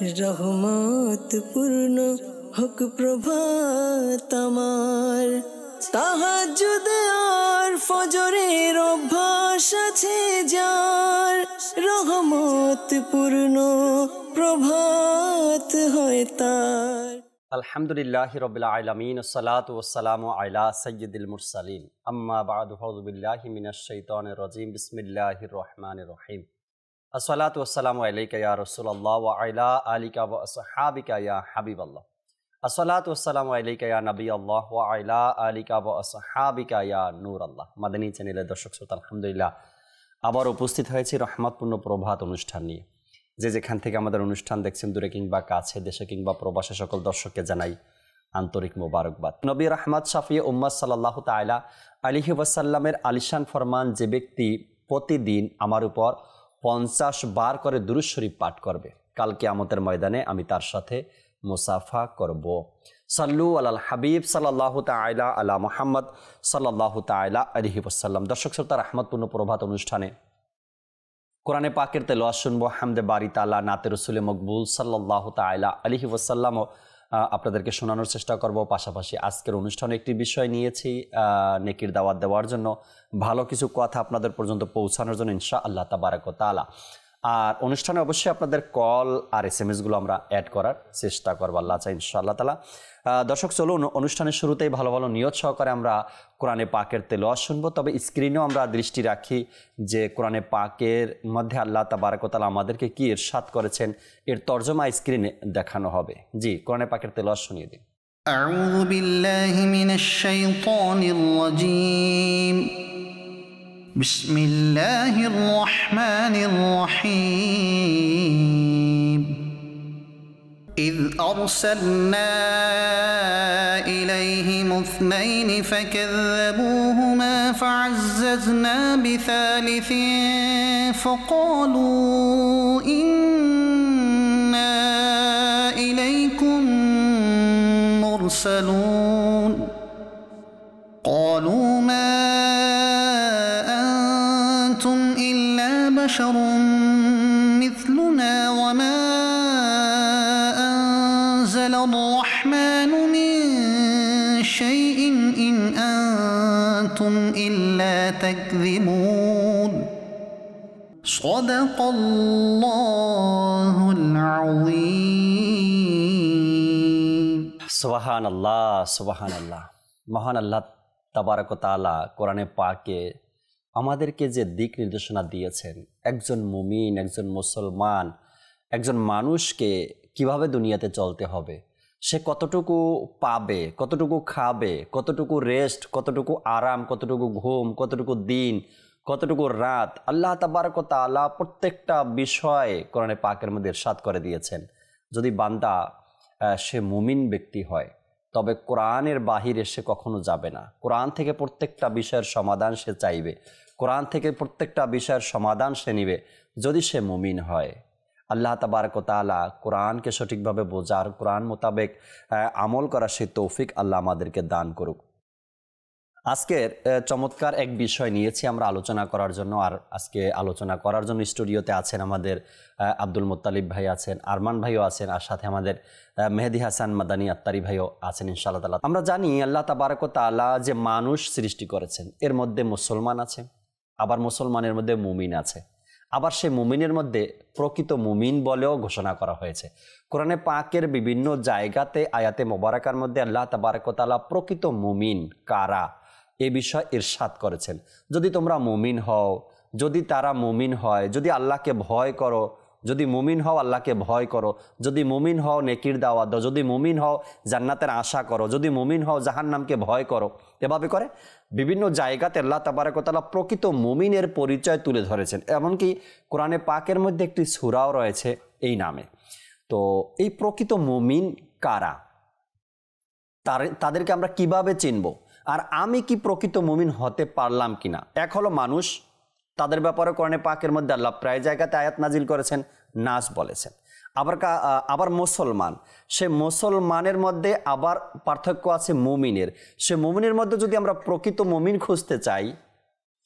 রহমত পূর্ণ হোক প্রভাত আমার, তাহাজ্জুদ আর ফজরের অভ্যাস আছে যার, রহমত পূর্ণ প্রভাত হয় তার। আলহামদুলিল্লাহি রাব্বিল আলামিন, আসসালাতু ওয়াসসালামু আলা সাইয়্যিদিল মুরসালিন, আম্মা বা'দু, আউযু বিল্লাহি মিনাশ শাইতানির রাজীম, বিসমিল্লাহির রহমানির রহিম। আসসালাতু ওয়াসসালামু আলাইকা ইয়া রাসূলুল্লাহ ওয়া আলা আলিকা ওয়া আসহাবিকা ইয়া হাবিবাল্লাহ। আসসালাতু ওয়াসসালামু আলাইকা ইয়া নবিয়াল্লাহ ওয়া আলা আলিকা ওয়া আসহাবিকা ইয়া নূরাল্লাহ। মাদানী চ্যানেলের দর্শক শ্রোতা, আলহামদুলিল্লাহ আবার উপস্থিত হয়েছি রহমতপূর্ণ প্রভাত অনুষ্ঠান নিয়ে। যে যেখান থেকে আমাদের অনুষ্ঠান দেখছেন, দূরে কিংবা কাছে, দেশে কিংবা প্রবাসে, সকল দর্শককে জানাই আন্তরিক মোবারকবাদ। নবী রাহমাত শাফি উম্মাত সাল্লাল্লাহু তাআলা আলাইহি ওয়াসাল্লামের আলিশান ফরমান, যে ব্যক্তি প্রতিদিন আমার উপর 50 বার করে দুরূদ শরীফ পাঠ করবে, কাল কিয়ামতের ময়দানে আমি তার সাথে মুসাফা করব। সাল্লু আলাল হাবিব সাল্লাল্লাহু তাআলা আলা মুহাম্মদ সাল্লাল্লাহু তাআলা আলাইহি ওয়াসাল্লাম। দর্শক শ্রোতা, রহমতপূর্ণ প্রভাত অনুষ্ঠানে কোরআনে পাকের তেলাওয়াত শুনবো, হামদে বারি তাআলা, নাতে রাসূলে মকবুল সাল্লাল্লাহু তাআলা আলাইহি ওয়াসাল্লামও আপনাদেরকে শোনানোর চেষ্টা করব। পাশাপাশি আজকের অনুষ্ঠানে একটি বিষয় নিয়েছি নেকির দাওয়াত দেওয়ার জন্য, ভালো কিছু কথা আপনাদের পর্যন্ত পৌঁছানোর জন্য ইনশাআল্লাহ তাবারাক ওয়া তাআলা। আর অনুষ্ঠানে অবশ্যই আপনাদের কল আর SMS-গুলো আমরা অ্যাড করার চেষ্টা করবো, আল্লাহ চাই ইনশাআল্লাহ তাআলা। দর্শক চলুন, অনুষ্ঠানের শুরুতেই ভালো ভালো নিয়ত সহকারে আমরা কোরআনে পাকের তেলাওয়াত শুনবো। তবে স্ক্রিনেও আমরা দৃষ্টি রাখি যে কোরআনে পাকের মধ্যে আল্লাহ তাবারাক ওয়া তাআলা আমাদেরকে কি ইরশাদ করেছেন, এর তরজমা স্ক্রিনে দেখানো হবে। জি, কোরআনে পাকের তেলাওয়াত শুনিয়ে দিন। আউযু বিল্লাহি মিনাশ শাইতানির রাজীম। بسم الله الرحمن الرحيم. إذ أرسلنا إليهم اثنين فكذبوهما فعززنا بثالث فقالوا إنا إليكم مرسلون. قالوا ما بشر مثلنا وما أنزل الرحمن من شيء إن أنتم إلا تكذبون. صدق الله العظيم. সুবহান আল্লাহ, সুবহান আল্লাহ। মহান আল্লাহ তাবারাক ওয়া তাআলা কোরআনে পাকে আমাদেরকে যে দিক নির্দেশনা দিয়েছেন, একজন মুমিন, একজন মুসলমান, একজন মানুষকে কিভাবে দুনিয়াতে চলতে হবে, সে কতটুকু পাবে, কতটুকু খাবে, কতটুকু রেস্ট, কতটুকু আরাম, কতটুকু ঘুম, কতটুকু দিন, কতটুকু রাত, আল্লাহ তাবারক ওয়া তাআলা প্রত্যেকটা বিষয় কোরআনে পাকের মধ্যে ইরশাদ করে দিয়েছেন। যদি বান্দা সে মুমিন ব্যক্তি হয়, তবে কোরআনের বাহিরে সে কখনো যাবে না। কোরআন থেকে প্রত্যেকটা বিষয়ের সমাধান সে চাইবে, কোরআন থেকে প্রত্যেকটা বিষয়ের সমাধান সে নিবে, যদি সে মুমিন হয়। আল্লাহ তাবারক ওয়া তাআলা কোরআনকে সঠিকভাবে বোঝার, কোরআন মোতাবেক আমল করার সেই তৌফিক আল্লাহ আমাদেরকে দান করুক। আজকের চমৎকার এক বিষয় নিয়েছি আমরা আলোচনা করার জন্য। আর আজকে আলোচনা করার জন্য স্টুডিওতে আছেন আমাদের আব্দুল মুত্তালিব ভাই আছেন, আরমান ভাইও আছেন, আর সাথে আমাদের মেহেদি হাসান মাদানী আত্তারি ভাইও আছেন ইনশাআল্লাহ তাআলা। আমরা জানি আল্লাহ তাবারক ওয়া তাআলা যে মানুষ সৃষ্টি করেছেন, এর মধ্যে মুসলমান আছে, আবার মুসলমানের মধ্যে মুমিন আছে, আবার সে মুমিনের মধ্যে প্রকৃত মুমিন বলেও ঘোষণা করা হয়েছে। কোরআনে পাকের বিভিন্ন জায়গাতে আয়াতে মোবারকার মধ্যে আল্লাহ তাবারক ওয়া তাআলা প্রকৃত মুমিন কারা এ বিষয় ইরশাদ করেছেন। যদি তোমরা মুমিন হও, যদি তারা মুমিন হয়, যদি আল্লাহকে ভয় করো, যদি মুমিন হও আল্লাহকে ভয় করো, যদি মুমিন হও নেকির দাওয়াত দাও, যদি মুমিন হও জান্নাতের আশা করো, যদি মুমিন হও জাহান্নামকে ভয় করো, এভাবে করে বিভিন্ন জায়গাতে আল্লাহ তাবারক ওয়া তাআলা প্রকৃত মুমিনের পরিচয় তুলে ধরেছেন। এমনকি কোরআনে পাকের মধ্যে একটি সূরাও রয়েছে এই নামে। তো এই প্রকৃত মুমিন কারা, তাদেরকে আমরা কিভাবে চিনব, আর আমি কি প্রকৃত মুমিন হতে পারলাম কিনা? এক হলো মানুষ, তাদের ব্যাপারে কোরআনে পাকের মধ্যে আল্লাহ প্রায় জায়গাতে আয়াত নাজিল করেছেন, নাস বলেছেন। আবার মুসলমান, সে মুসলমানের মধ্যে আবার পার্থক্য আছে মুমিনের। সে মুমিনের মধ্যে যদি আমরা প্রকৃত মুমিন খুঁজতে চাই,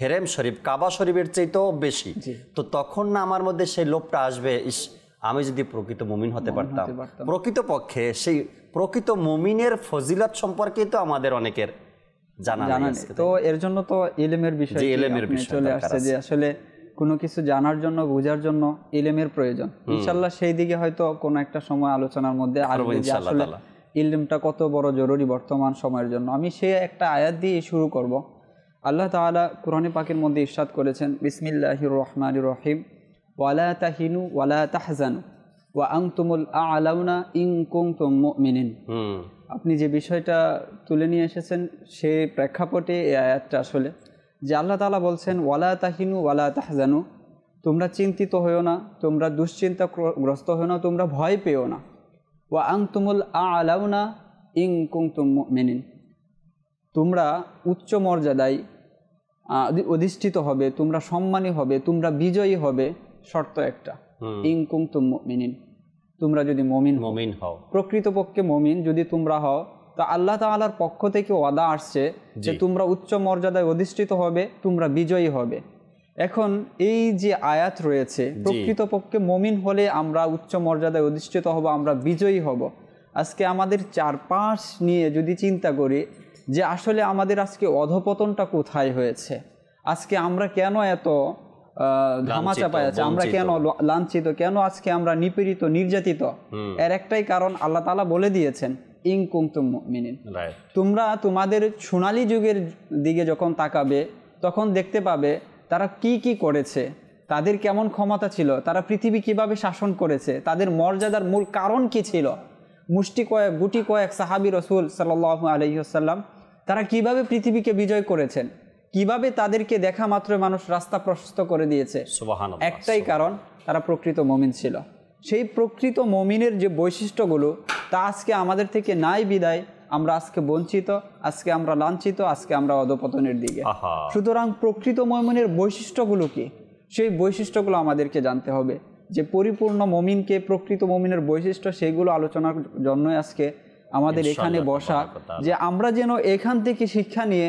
হেরেম শরীফ কাবা শরীফের চাইতেও বেশি, তো তখন না আমার মধ্যে সেই লোভটা আসবে, ইস আমি যদি প্রকৃত মুমিন হতে পারতাম। প্রকৃতপক্ষে সেই প্রকৃত মুমিনের ফজিলত সম্পর্কে তো আমাদের অনেকের জানা নেই। তো এর জন্য তো ইলমের বিষয় চলে আসছে যে আসলে কোনো কিছু জানার জন্য বোঝার জন্য ইলমের প্রয়োজন। ইনশাআল্লাহ সেই দিকে হয়তো কোনো একটা সময় আলোচনার মধ্যে আসবে যে আসলে ইলমটা কত বড় জরুরি বর্তমান সময়ের জন্য। আমি সে একটা আয়াত দিয়ে শুরু করব। আল্লাহ তাআলা কোরআনে পাকের মধ্যে ইরশাদ করেছেন, বিসমিল্লাহির রহমানির রহিম, ওয়ালা তাহিনু ওয়ালা তাহজানু ওয়া আনতুমুল আ'লাউনা ইন কুনতুম মুমিনিন। আপনি যে বিষয়টা তুলে নিয়ে এসেছেন সেই প্রেক্ষাপটে এই আয়াতটা আসলে যে আল্লাহ তাআলা বলছেন ওয়ালা তাহিনু ওয়ালা তাহজানু, তোমরা চিন্তিত হইও না, তোমরা দুশ্চিন্তাগ্রস্ত হইও না, তোমরা ভয় পেও না। ওয়া আনতুমুল আ'লাউনা ইন কুনতুম মুমিনিন, তোমরা উচ্চ মর্যাদায় অধিষ্ঠিত হবে, তোমরা সম্মানী হবে, তোমরা বিজয়ী হবে, শর্ত একটা, ইন কুনতুম মুমিনিন, তোমরা যদি মুমিন হও। প্রকৃতপক্ষে মুমিন যদি তোমরা হও তো আল্লাহ তাআলার পক্ষ থেকে ওয়াদা আসছে যে তোমরা উচ্চ মর্যাদায় অধিষ্ঠিত হবে, তোমরা বিজয়ী হবে। এখন এই যে আয়াত রয়েছে, প্রকৃতপক্ষে মুমিন হলে আমরা উচ্চ মর্যাদায় অধিষ্ঠিত হব, আমরা বিজয়ী হব। আজকে আমাদের চারপাশ নিয়ে যদি চিন্তা করি যে আসলে আমাদের আজকে অধপতনটা কোথায় হয়েছে, আজকে আমরা কেন এত ধামাচাপায় আছে, আমরা কেন লাঞ্ছিত, কেন আজকে আমরা নিপীড়িত নির্যাতিত, এর একটাই কারণ আল্লাহ তাআলা বলে দিয়েছেন ইন কুনতুম মুমিনিন। তোমরা তোমাদের সোনালী যুগের দিকে যখন তাকাবে তখন দেখতে পাবে তারা কি কি করেছে, তাদের কেমন ক্ষমতা ছিল, তারা পৃথিবী কিভাবে শাসন করেছে, তাদের মর্যাদার মূল কারণ কি ছিল। গুটি কয়েক সাহাবী রাসূল সাল্লাল্লাহু আলাইহি ওয়াসাল্লাম তারা কিভাবে পৃথিবীকে বিজয় করেছেন, কিভাবে তাদেরকে দেখা মাত্র মানুষ রাস্তা প্রশস্ত করে দিয়েছে। সুবহানাল্লাহ। একটাই কারণ, তারা প্রকৃত মুমিন ছিল। সেই প্রকৃত মুমিনের যে বৈশিষ্ট্যগুলো তা আজকে আমাদের থেকে নাই বিদায় আমরা আজকে বঞ্চিত, আজকে আমরা লাঞ্ছিত, আজকে আমরা অধপতনের দিকে। সুতরাং প্রকৃত মুমিনের বৈশিষ্ট্যগুলো কি, সেই বৈশিষ্ট্যগুলো আমাদেরকে জানতে হবে। যে পরিপূর্ণ মুমিনকে, প্রকৃত মুমিনের বৈশিষ্ট্য, সেইগুলো আলোচনার জন্যই আজকে আমাদের এখানে বসা, যে আমরা যেন এখান থেকে শিক্ষা নিয়ে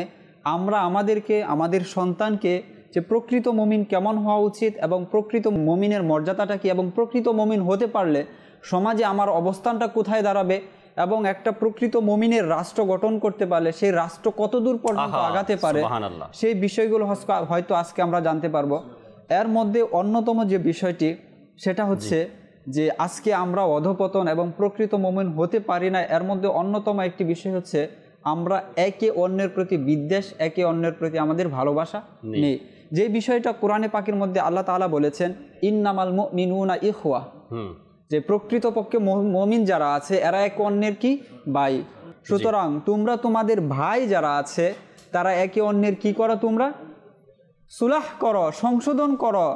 আমরা আমাদের সন্তানকে যে প্রকৃত মুমিন কেমন হওয়া উচিত এবং প্রকৃত মুমিনের মর্যাদাটা কি, এবং প্রকৃত মুমিন হতে পারলে সমাজে আমার অবস্থানটা কোথায় দাঁড়াবে, এবং একটা প্রকৃত মুমিনের রাষ্ট্র গঠন করতে পারলে সেই রাষ্ট্র কতদূর পর্যন্ত আগাতে পারে, সেই বিষয়গুলো হয়তো আজকে আমরা জানতে পারবো। এর মধ্যে অন্যতম যে বিষয়টি সেটা হচ্ছে যে আজকে আমরা অধপতন এবং প্রকৃত মুমিন হতে পারি না, এর মধ্যে অন্যতম একটি বিষয় হচ্ছে আমরা একে অন্যের প্রতি বিদ্বেষ, একে অন্যের প্রতি আমাদের ভালোবাসা নেই। যে বিষয়টা কোরআনে পাকের মধ্যে আল্লাহ তাআলা বলেছেন ইন্নামাল মুমিনুনা ইখওয়া, যে প্রকৃতপক্ষে মুমিন যারা আছে এরা একে অন্যের কি ভাই। সুতরাং তোমরা তোমাদের ভাই যারা আছে তারা একে অন্যের কি করো, তোমরা সুলাহ করো, সংশোধন করো,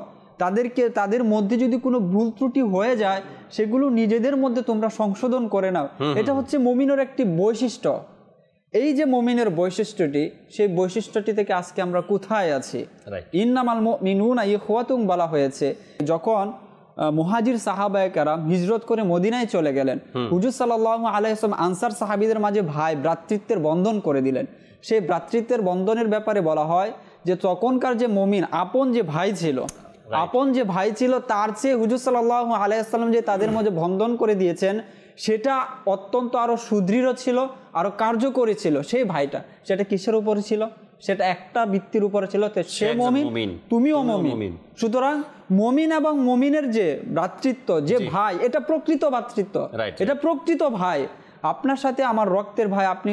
তাদের মধ্যে যদি কোনো ভুল ত্রুটি হয়ে যায় সেগুলো নিজেদের মধ্যে তোমরা সংশোধন করে নাও। এটা হচ্ছে মুমিনের একটি বৈশিষ্ট্য। এই যে মুমিনের বৈশিষ্ট্যটি, সেই বৈশিষ্ট্যটি থেকে আজকে আমরা কোথায় আছি। ইন্নামাল মুমিনুনা ইখওয়াতুন বলা হয়েছে যখন মুহাজির সাহাবায়ে কেরাম হিজরত করে মদিনায় চলে গেলেন, হুজুর সাল্লাল্লাহু আলাইহি ওয়াসাল্লাম আনসার সাহাবীদের মাঝে ভ্রাতৃত্বের বন্ধন করে দিলেন। সেই ভ্রাতৃত্বের বন্ধনের ব্যাপারে বলা হয় যে তখনকার যে মুমিন আপন যে ভাই ছিল তার চেয়ে হুজুর সাল্লাল্লাহু আলাইহি ওয়াসাল্লাম যে তাদের মাঝে বন্ধন করে দিয়েছেন সেটা অত্যন্ত আরো সুদৃঢ় ছিল, আরো কার্যকরী ছিল। সেই ভাইটা সেটা কিসের উপরে ছিল, সেটা একটা ভিত্তির উপরে ছিল, সে মুমিন তুমিও মুমিন। সুতরাং মুমিন এবং মুমিনের যে ভ্রাতৃত্ব, যে ভাই, এটা প্রকৃত ভ্রাতৃত্ব, এটা প্রকৃত ভাই। আপনার সাথে আমার রক্তের ভাই, আপনি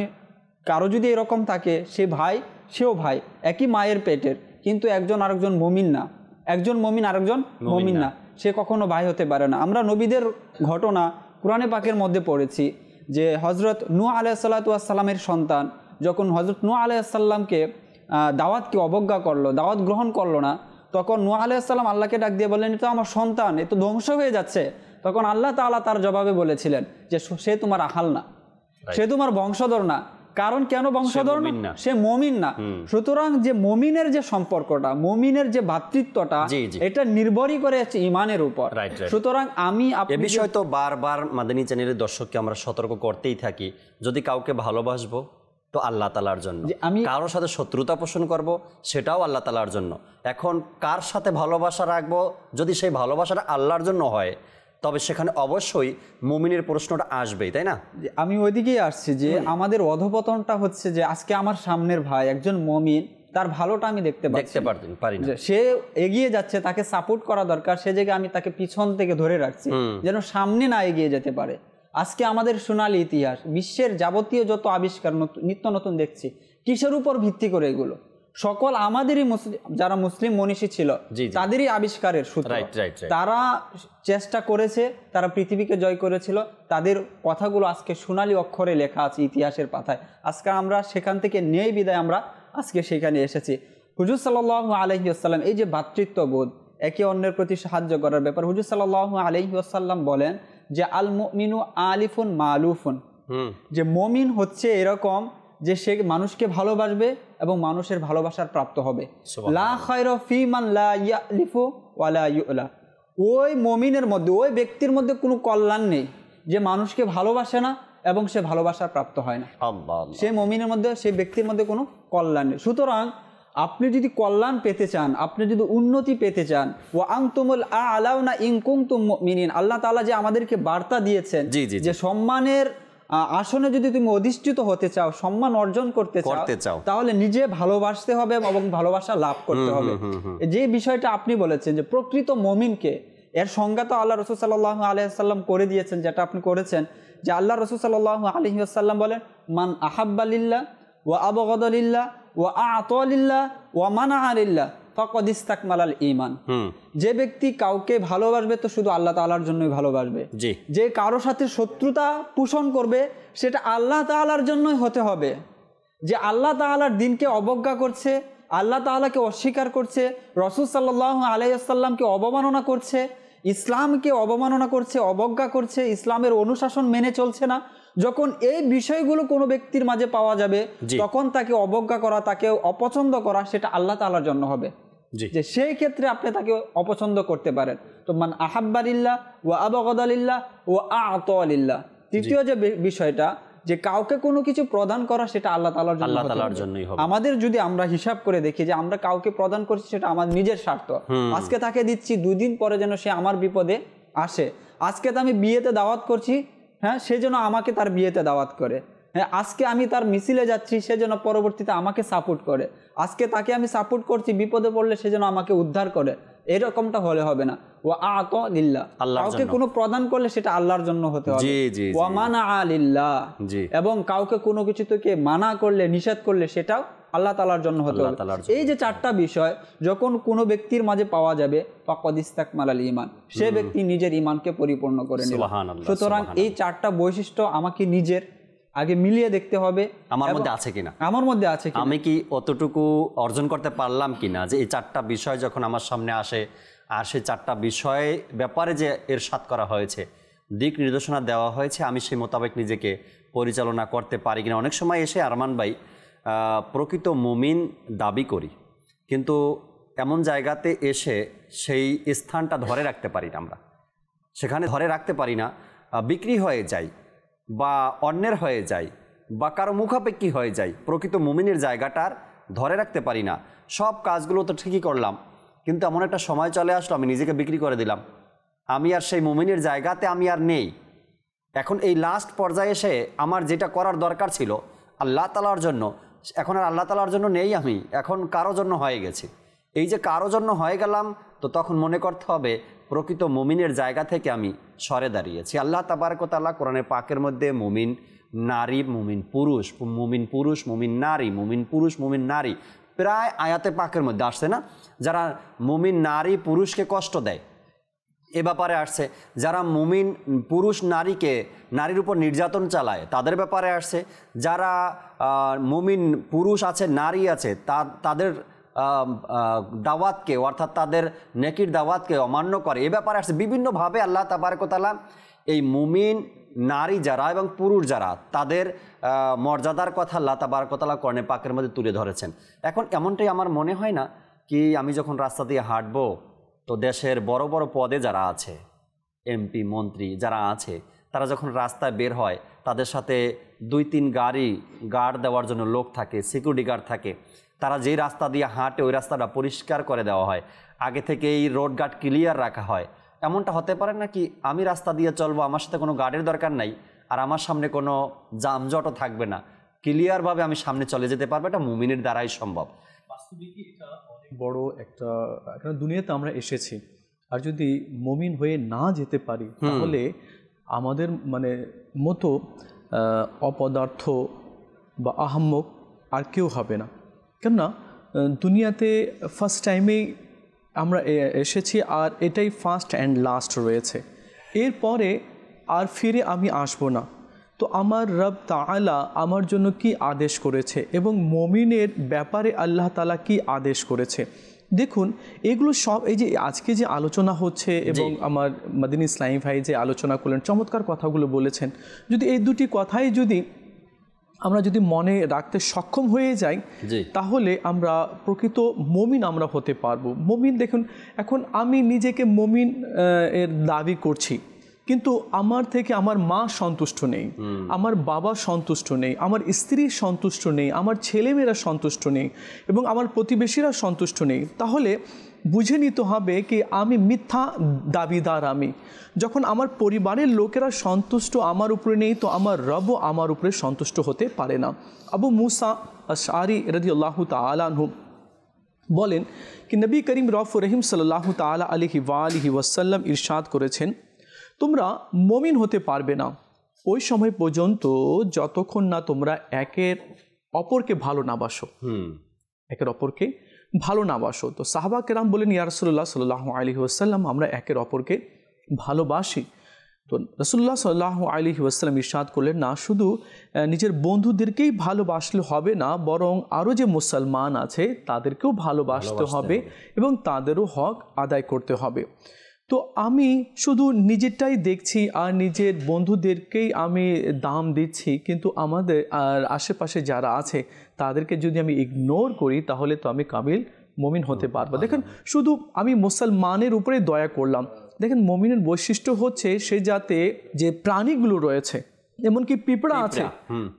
কারো যদি এরকম থাকে সে ভাই, সেও ভাই, একই মায়ের পেটের, কিন্তু একজন আরেকজন মুমিন না, একজন মুমিন আরেকজন মুমিন না, সে কখনো ভাই হতে পারে না। আমরা নবীদের ঘটনা কোরআনে পাকের মধ্যে পড়েছি যে হযরত নূহ আলাইহিস সালাতু ওয়াস সালামের সন্তান যখন হযরত নূহ আলাইহিস সালামকে দাওয়াতকে অবজ্ঞা করলো, দাওয়াত গ্রহণ করলো না, তখন নূহ আলাইহিস সালাম আল্লাহকে ডাক দিয়ে বললেন, এটা আমার সন্তান, এ তো ধ্বংস হয়ে যাচ্ছে। তখন আল্লাহ তাআলা তার জবাবে বলেছিলেন যে সে তোমার আহাল না, সে তোমার বংশধর না। কারণ কেন বংশধর না? সে মুমিন না। সুতরাং যে মুমিনের যে সম্পর্কটা, মুমিনের যে ভ্রাতৃত্বটা, এটা নির্ভরই করে আছে ঈমানের উপর। সুতরাং এই বিষয় তো বারবার মাদানী চ্যানেলের দর্শককে আমরা সতর্ক করতেই থাকি, যদি কাউকে ভালোবাসবো তো আল্লাহ তাআলার জন্য। আমি কারোর সাথে শত্রুতা পোষণ করব, সেটাও আল্লাহ তাআলার জন্য। এখন কার সাথে ভালোবাসা রাখবো, যদি সেই ভালোবাসাটা আল্লাহর জন্য হয়, তবে সেখানে অবশ্যই মুমিনের প্রশ্নটা আসবেই, তাই না? আমি ওইদিকেই আসছি যে আমাদের অধপতনটা হচ্ছে যে আজকে আমার সামনের ভাই একজন মুমিন, তার ভালোটা আমি দেখতে পারি না, সে এগিয়ে যাচ্ছে, তাকে সাপোর্ট করা দরকার, সে জায়গায় আমি তাকে পিছন থেকে ধরে রাখছি যেন সামনে না এগিয়ে যেতে পারে। আজকে আমাদের সোনালী ইতিহাস, বিশ্বের যাবতীয় যত আবিষ্কার নিত্য নতুন দেখছি, কিসের উপর ভিত্তি করে এগুলো? সকল আমাদেরই যারা মুসলিম মনীষী ছিল তাদেরই আবিষ্কারের সূত্র। তারা চেষ্টা করেছে, তারা পৃথিবীকে জয় করেছিল, তাদের কথাগুলো আজকে সোনালী অক্ষরে লেখা আছে ইতিহাসের পাতায়। আজকে আমরা সেখান থেকে নেই বিদায় আমরা আজকে সেখানে এসেছি। হুজুর সাল্লাল্লাহু আলাইহি ওয়াসাল্লাম, এই যে ভ্রাতৃত্ববোধ, একে অন্যের প্রতি সাহায্য করার ব্যাপার, হুজুর সাল্লাল্লাহু আলাইহি ওয়াসাল্লাম বলেন যে আল মুমিনু আলিফুন মালুফুন, যে মুমিন হচ্ছে এরকম যে সে মানুষকে ভালোবাসবে এবং মানুষের ভালোবাসার প্রাপ্ত হবে। লা খায়রা ফি মান লা ইয়ালিফু ওয়া লা ইউলা, ওই মুমিনের মধ্যে, ওই ব্যক্তির মধ্যে কোনো কল্যাণ নেই যে মানুষকে ভালোবাসে না এবং সে ভালোবাসার প্রাপ্ত হয় না। সে মুমিনের মধ্যে, সেই ব্যক্তির মধ্যে কোনো কল্যাণ নেই। সুতরাং আপনি যদি কল্যাণ পেতে চান, আপনি যদি উন্নতি পেতে চান, ওয়া আনতুমুল আ'লাউনা ইন কুনতুম মুমিনিন, আল্লাহ তাআলা যে আমাদেরকে বার্তা দিয়েছেন যে সম্মানের আসনে যদি তুমি অধিষ্ঠিত হতে চাও, সম্মান অর্জন করতে চাও, তাহলে নিজে ভালোবাসতে হবে এবং ভালোবাসা লাভ করতে হবে। যে বিষয়টা আপনি বলেছেন যে প্রকৃত মুমিনকে, এর সংজ্ঞা তো আল্লাহ রাসূল সাল্লাল্লাহু আলাইহি ওয়াসাল্লাম করে দিয়েছেন, যেটা আপনি করেছেন, যে আল্লাহ রাসূল সাল্লাল্লাহু আলাইহি ওয়াসাল্লাম বলেন মান আহাব্বা লিল্লাহ ওয়া আবগাদা লিল্লাহ ওয়া আ'তা লিল্লাহ ওয়া মানা'a লিল্লাহ ফাকাদ ইসতাকমালাল ঈমান। যে ব্যক্তি কাউকে ভালোবাসবে তো শুধু আল্লাহ তাআলার জন্যই ভালোবাসবে, যে কারো সাথে শত্রুতা পোষণ করবে সেটা আল্লাহ তাআলার জন্যই হতে হবে। যে আল্লাহ তাআলার দ্বীনকে অবজ্ঞা করছে, আল্লাহ তাআলাকে অস্বীকার করছে, রাসূল সাল্লাল্লাহু আলাইহি ওয়াসাল্লামকে অবমাননা করছে, ইসলামকে অবমাননা করছে, অবজ্ঞা করছে, ইসলামের অনুশাসন মেনে চলছে না, যখন এই বিষয়গুলো কোনো ব্যক্তির মাঝে পাওয়া যাবে, তখন তাকে অবজ্ঞা করা, তাকে অপছন্দ করা, সেটা আল্লাহ তাআলার জন্য হবে। যে সেই ক্ষেত্রে আপনি তাকে অপছন্দ করতে পারেন। তো মান আহাব্বা লিল্লাহ ওয়া আবগাদা লিল্লাহ ওয়া আ'তা লিল্লাহ। তৃতীয় যে বিষয়টা, যে কাউকে কোনো কিছু প্রদান করা, সেটা আল্লাহ তাআলার জন্যই হবে। আমাদের যদি আমরা হিসাব করে দেখি যে আমরা কাউকে প্রদান করছি, সেটা আমার নিজের স্বার্থ। আজকে তাকে দিচ্ছি, 2 দিন পরে যেন সে আমার বিপদে আসে। আজকে তো আমি বিয়েতে দাওয়াত করছি, হ্যাঁ, সে যেন আমাকে তার বিয়েতে দাওয়াত করে। হ্যাঁ, আজকে আমি তার মিছিলে যাচ্ছি, সে যেন পরবর্তীতে আমাকে সাপোর্ট করে। আজকে তাকে আমি সাপোর্ট করছি, বিপদে পড়লে সে যেন আমাকে উদ্ধার করে। এরকমটা হলে হবে না। ওয়া আ'তা লিল্লাহ, কাউকে কোনো প্রদান করলে সেটা আল্লাহর জন্য হতে হবে। ওয়া মানা'a লিল্লাহ, এবং কাউকে কোনো কিছু থেকে মানা করলে, নিষেধ করলে, সেটাও আল্লাহ তাআলার জন্য হতে হবে। এই যে 4টা বিষয় যখন কোনো ব্যক্তির মাঝে পাওয়া যাবে, ফাকাদ ইসতাকমালাল ঈমান, সে ব্যক্তি নিজের ঈমানকে পরিপূর্ণ করে নিল। সুতরাং এই 4টা বৈশিষ্ট্য আমাকে নিজের আগে মিলিয়ে দেখতে হবে, আমার মধ্যে আছে কিনা, আমি কি অতটুকু অর্জন করতে পারলাম কিনা। যে এই 4টা বিষয় যখন আমার সামনে আসে, আর সেই 4টা বিষয় ব্যাপারে যে ইরশাদ করা হয়েছে, দিক নির্দেশনা দেওয়া হয়েছে, আমি সেই মোতাবেক নিজেকে পরিচালনা করতে পারি কিনা। অনেক সময় এসে আরমান ভাই, প্রকৃত মুমিন দাবি করি, কিন্তু এমন জায়গাতে এসে সেই স্থানটা ধরে রাখতে পারি না, আমরা সেখানে ধরে রাখতে পারি না, বিক্রি হয়ে যায় বা অন্যের হয়ে যায় বা কারো মুখাপেক্ষী হয়ে যায়। প্রকৃত মুমিনের জায়গাটার ধরে রাখতে পারি না। সব কাজগুলো তো ঠিকই করলাম, কিন্তু এমন একটা সময় চলে আসলো আমি নিজেকে বিক্রি করে দিলাম, আমি আর সেই মুমিনের জায়গাতে আমি আর নেই। এখন এই লাস্ট পর্যায়ে এসে আমার যেটা করার দরকার ছিল আল্লাহ তাআলার জন্য, এখন আর আল্লাহ তাআলার জন্য নেই, আমি এখন কারো জন্য হয়ে গেছি। এই যে কারো জন্য হয়ে গেলাম, তো তখন মনে করতে হবে প্রকৃত মুমিনের জায়গা থেকে আমি সরে দাঁড়িয়েছি। আল্লাহ তাবারক ওয়া তাআলা কোরআনে পাকের মধ্যে মুমিন নারী, মুমিন পুরুষ, মুমিন পুরুষ, মুমিন নারী, মুমিন পুরুষ, মুমিন নারী, প্রায় আয়াতে পাকের মধ্যে আসছে না? যারা মুমিন নারী পুরুষকে কষ্ট দেয়, এ ব্যাপারে আসছে। যারা মুমিন পুরুষ নারীর উপর নির্যাতন চালায়, তাদের ব্যাপারে আসছে। যারা মুমিন পুরুষ আছে, নারী আছে, তাদের দাওয়াতকে, অর্থাৎ তাদের নেকির দাওয়াতকে অমান্য করে, এ ব্যাপারে আসছে। বিভিন্নভাবে আল্লাহ তাবারক ওয়া তাআলা এই মুমিন নারী যারা এবং পুরুষ যারা, তাদের মর্যাদার কথা আল্লাহ তাবারক ওয়া তাআলা কোরআনে পাকের মধ্যে তুলে ধরেছেন। এখন এমনটাই আমার মনে হয় না কি, আমি যখন রাস্তা দিয়ে হাঁটবো, তো দেশের বড় বড় পদে যারা আছে, এমপি মন্ত্রী যারা আছে, তারা যখন রাস্তায় বের হয় তাদের সাথে 2-3 গাড়ি গার্ড দেওয়ার জন্য লোক থাকে, সিকিউরিটি গার্ড থাকে। তারা যেই রাস্তা দিয়ে হাঁটে ওই রাস্তাটা পরিষ্কার করে দেওয়া হয়, আগে থেকেই রোড গার্ড ক্লিয়ার রাখা হয়। এমনটা হতে পারে না কি আমি রাস্তা দিয়ে চলবো, আমার সাথে কোনো গার্ডের দরকার নাই, আর আমার সামনে কোনো যানজটও থাকবে না, ক্লিয়ারভাবে আমি সামনে চলে যেতে পারবো, এটা মুমিনের দ্বারাই সম্ভব। বাস্তবিকই এটা অনেক বড় একটা, কারণ দুনিয়াতে আমরা এসেছি, আর যদি মুমিন হয়ে না যেতে পারি তাহলে আমাদের মানে মতো অপদার্থ বা আহাম্মক আর কেউ হবে না। কেননা দুনিয়াতে ফার্স্ট টাইমেই আমরা এসেছি, আর এটাই ফার্স্ট অ্যান্ড লাস্ট রয়েছে, এরপরে আর ফিরে আমি আসবো না। তো আমার রব তাআলা আমার জন্য কি আদেশ করেছে এবং মুমিনের ব্যাপারে আল্লাহ তাআলা কি আদেশ করেছে, দেখুন এগুলো সব এই যে আজকে যে আলোচনা হচ্ছে এবং আমার মাদিনী ইসলামী ভাই যে আলোচনা করলেন, চমৎকার কথাগুলো বলেছেন, যদি এই দুটি কথাই যদি আমরা যদি মনে রাখতে সক্ষম হয়ে যাই তাহলে আমরা প্রকৃত মুমিন আমরা হতে পারবো। মুমিন দেখুন, এখন আমি নিজেকে মুমিন এর দাবি করছি, কিন্তু আমার থেকে আমার মা সন্তুষ্ট নেই, আমার বাবা সন্তুষ্ট নেই, আমার স্ত্রী সন্তুষ্ট নেই, আমার ছেলেমেয়েরা সন্তুষ্ট নেই এবং আমার প্রতিবেশীরা সন্তুষ্ট নেই, তাহলে বুঝে নিতে হবে কি আমি মিথ্যা দাবিদার। আমি যখন আমার পরিবারের লোকেরা সন্তুষ্ট আমার উপরে নেই, তো আমার রবও আমার উপরে সন্তুষ্ট হতে পারে না। আবু মুসা আশআরি রাদিয়াল্লাহু তাআলা আনহু বলেন কি নবী করিম রউফুর রহিম সাল্লাল্লাহু তাআলা আলাইহি ওয়া আলিহি ওয়াসাল্লাম ইরশাদ করেছেন, তোমরা মুমিন হতে পারবে না ওই সময় পর্যন্ত যতক্ষণ না তোমরা একের অপরকে ভালো না বাসো, একের অপরকে ভালো না বাসো। তো সাহাবা কেরাম বলেন, ইয়া রাসূলুল্লাহ সাল্লাল্লাহু আলাইহি ওয়াসাল্লাম, আমরা একের অপরকে ভালোবাসি। তো রাসূলুল্লাহ সাল্লাল্লাহু আলাইহি ওয়াসাল্লাম ইরশাদ করলেন, না শুধু নিজের বন্ধুদেরকেই ভালোবাসলে হবে না, বরং আরও যে মুসলমান আছে তাদেরকেও ভালোবাসতে হবে এবং তাদেরও হক আদায় করতে হবে। তো আমি শুধু নিজেরটাই দেখছি আর নিজের বন্ধুদেরকেই আমি দাম দিচ্ছি, কিন্তু আমাদের আর আশেপাশে যারা আছে তাদেরকে যদি আমি ইগনোর করি তাহলে তো আমি কামিল মুমিন হতে পারবো। দেখেন, শুধু আমি মুসলমানের উপরে দয়া করলাম। দেখেন, মুমিনের বৈশিষ্ট্য হচ্ছে সে যাতে যে প্রাণীগুলো রয়েছে, এমনকি পিঁপড়া আছে,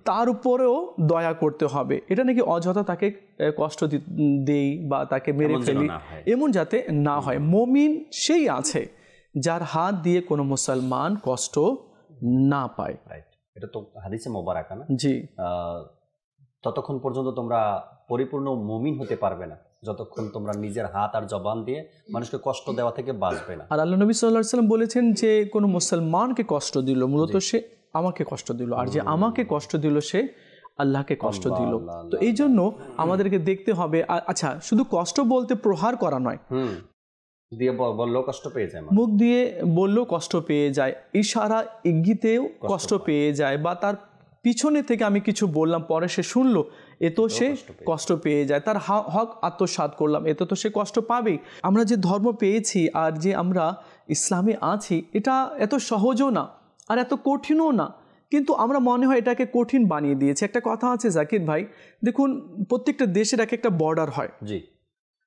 তার উপরেও দয়া করতে হবে। এটা নাকি অযথা তাকে কষ্ট দেই বা তাকে মেরে ফেলি, এমন যাতে না হয়। মুমিন সেই আছে যার হাত দিয়ে কোনো মুসলমান কষ্ট না পায়। এটা তো হাদিসে মোবারকা না? জি। ততক্ষণ পর্যন্ত তোমরা পরিপূর্ণ মুমিন হতে পারবে না যতক্ষণ তোমরা নিজের হাত আর জবান দিয়ে মানুষকে কষ্ট দেওয়া থেকে বাঁচবে না। আর আল্লাহ নবী সাল্লাল্লাহু আলাইহি ওয়াসাল্লাম বলেছেন যে কোনো মুসলমানকে কষ্ট দিল মূলত সে আমাকে কষ্ট দিল, আর যে আমাকে কষ্ট দিল সে আল্লাহকে কষ্ট দিল। তো এই জন্য আমাদেরকে দেখতে হবে, আচ্ছা শুধু কষ্ট বলতে প্রহার করা নয়, দিয়ে বললেও কষ্ট পেয়ে যায়, মুখ দিয়ে বললেও কষ্ট পেয়ে যায়, ইশারা ইঙ্গিতেও কষ্ট পেয়ে যায়, বা তার পিছনে থেকে আমি কিছু বললাম পরে সে শুনলো, এতো সে কষ্ট পেয়ে যায়। তার হক আত্মসাৎ করলাম, এতে তো সে কষ্ট পাবেই। আমরা যে ধর্ম পেয়েছি আর যে আমরা ইসলামে আছি, এটা এত সহজও না আর এত কঠিনও না, কিন্তু আমরা মনে হয় এটাকে কঠিন বানিয়ে দিয়েছি। একটা কথা আছে জাকির ভাই, দেখুন প্রত্যেকটা দেশের এক একটা বর্ডার হয়। জি।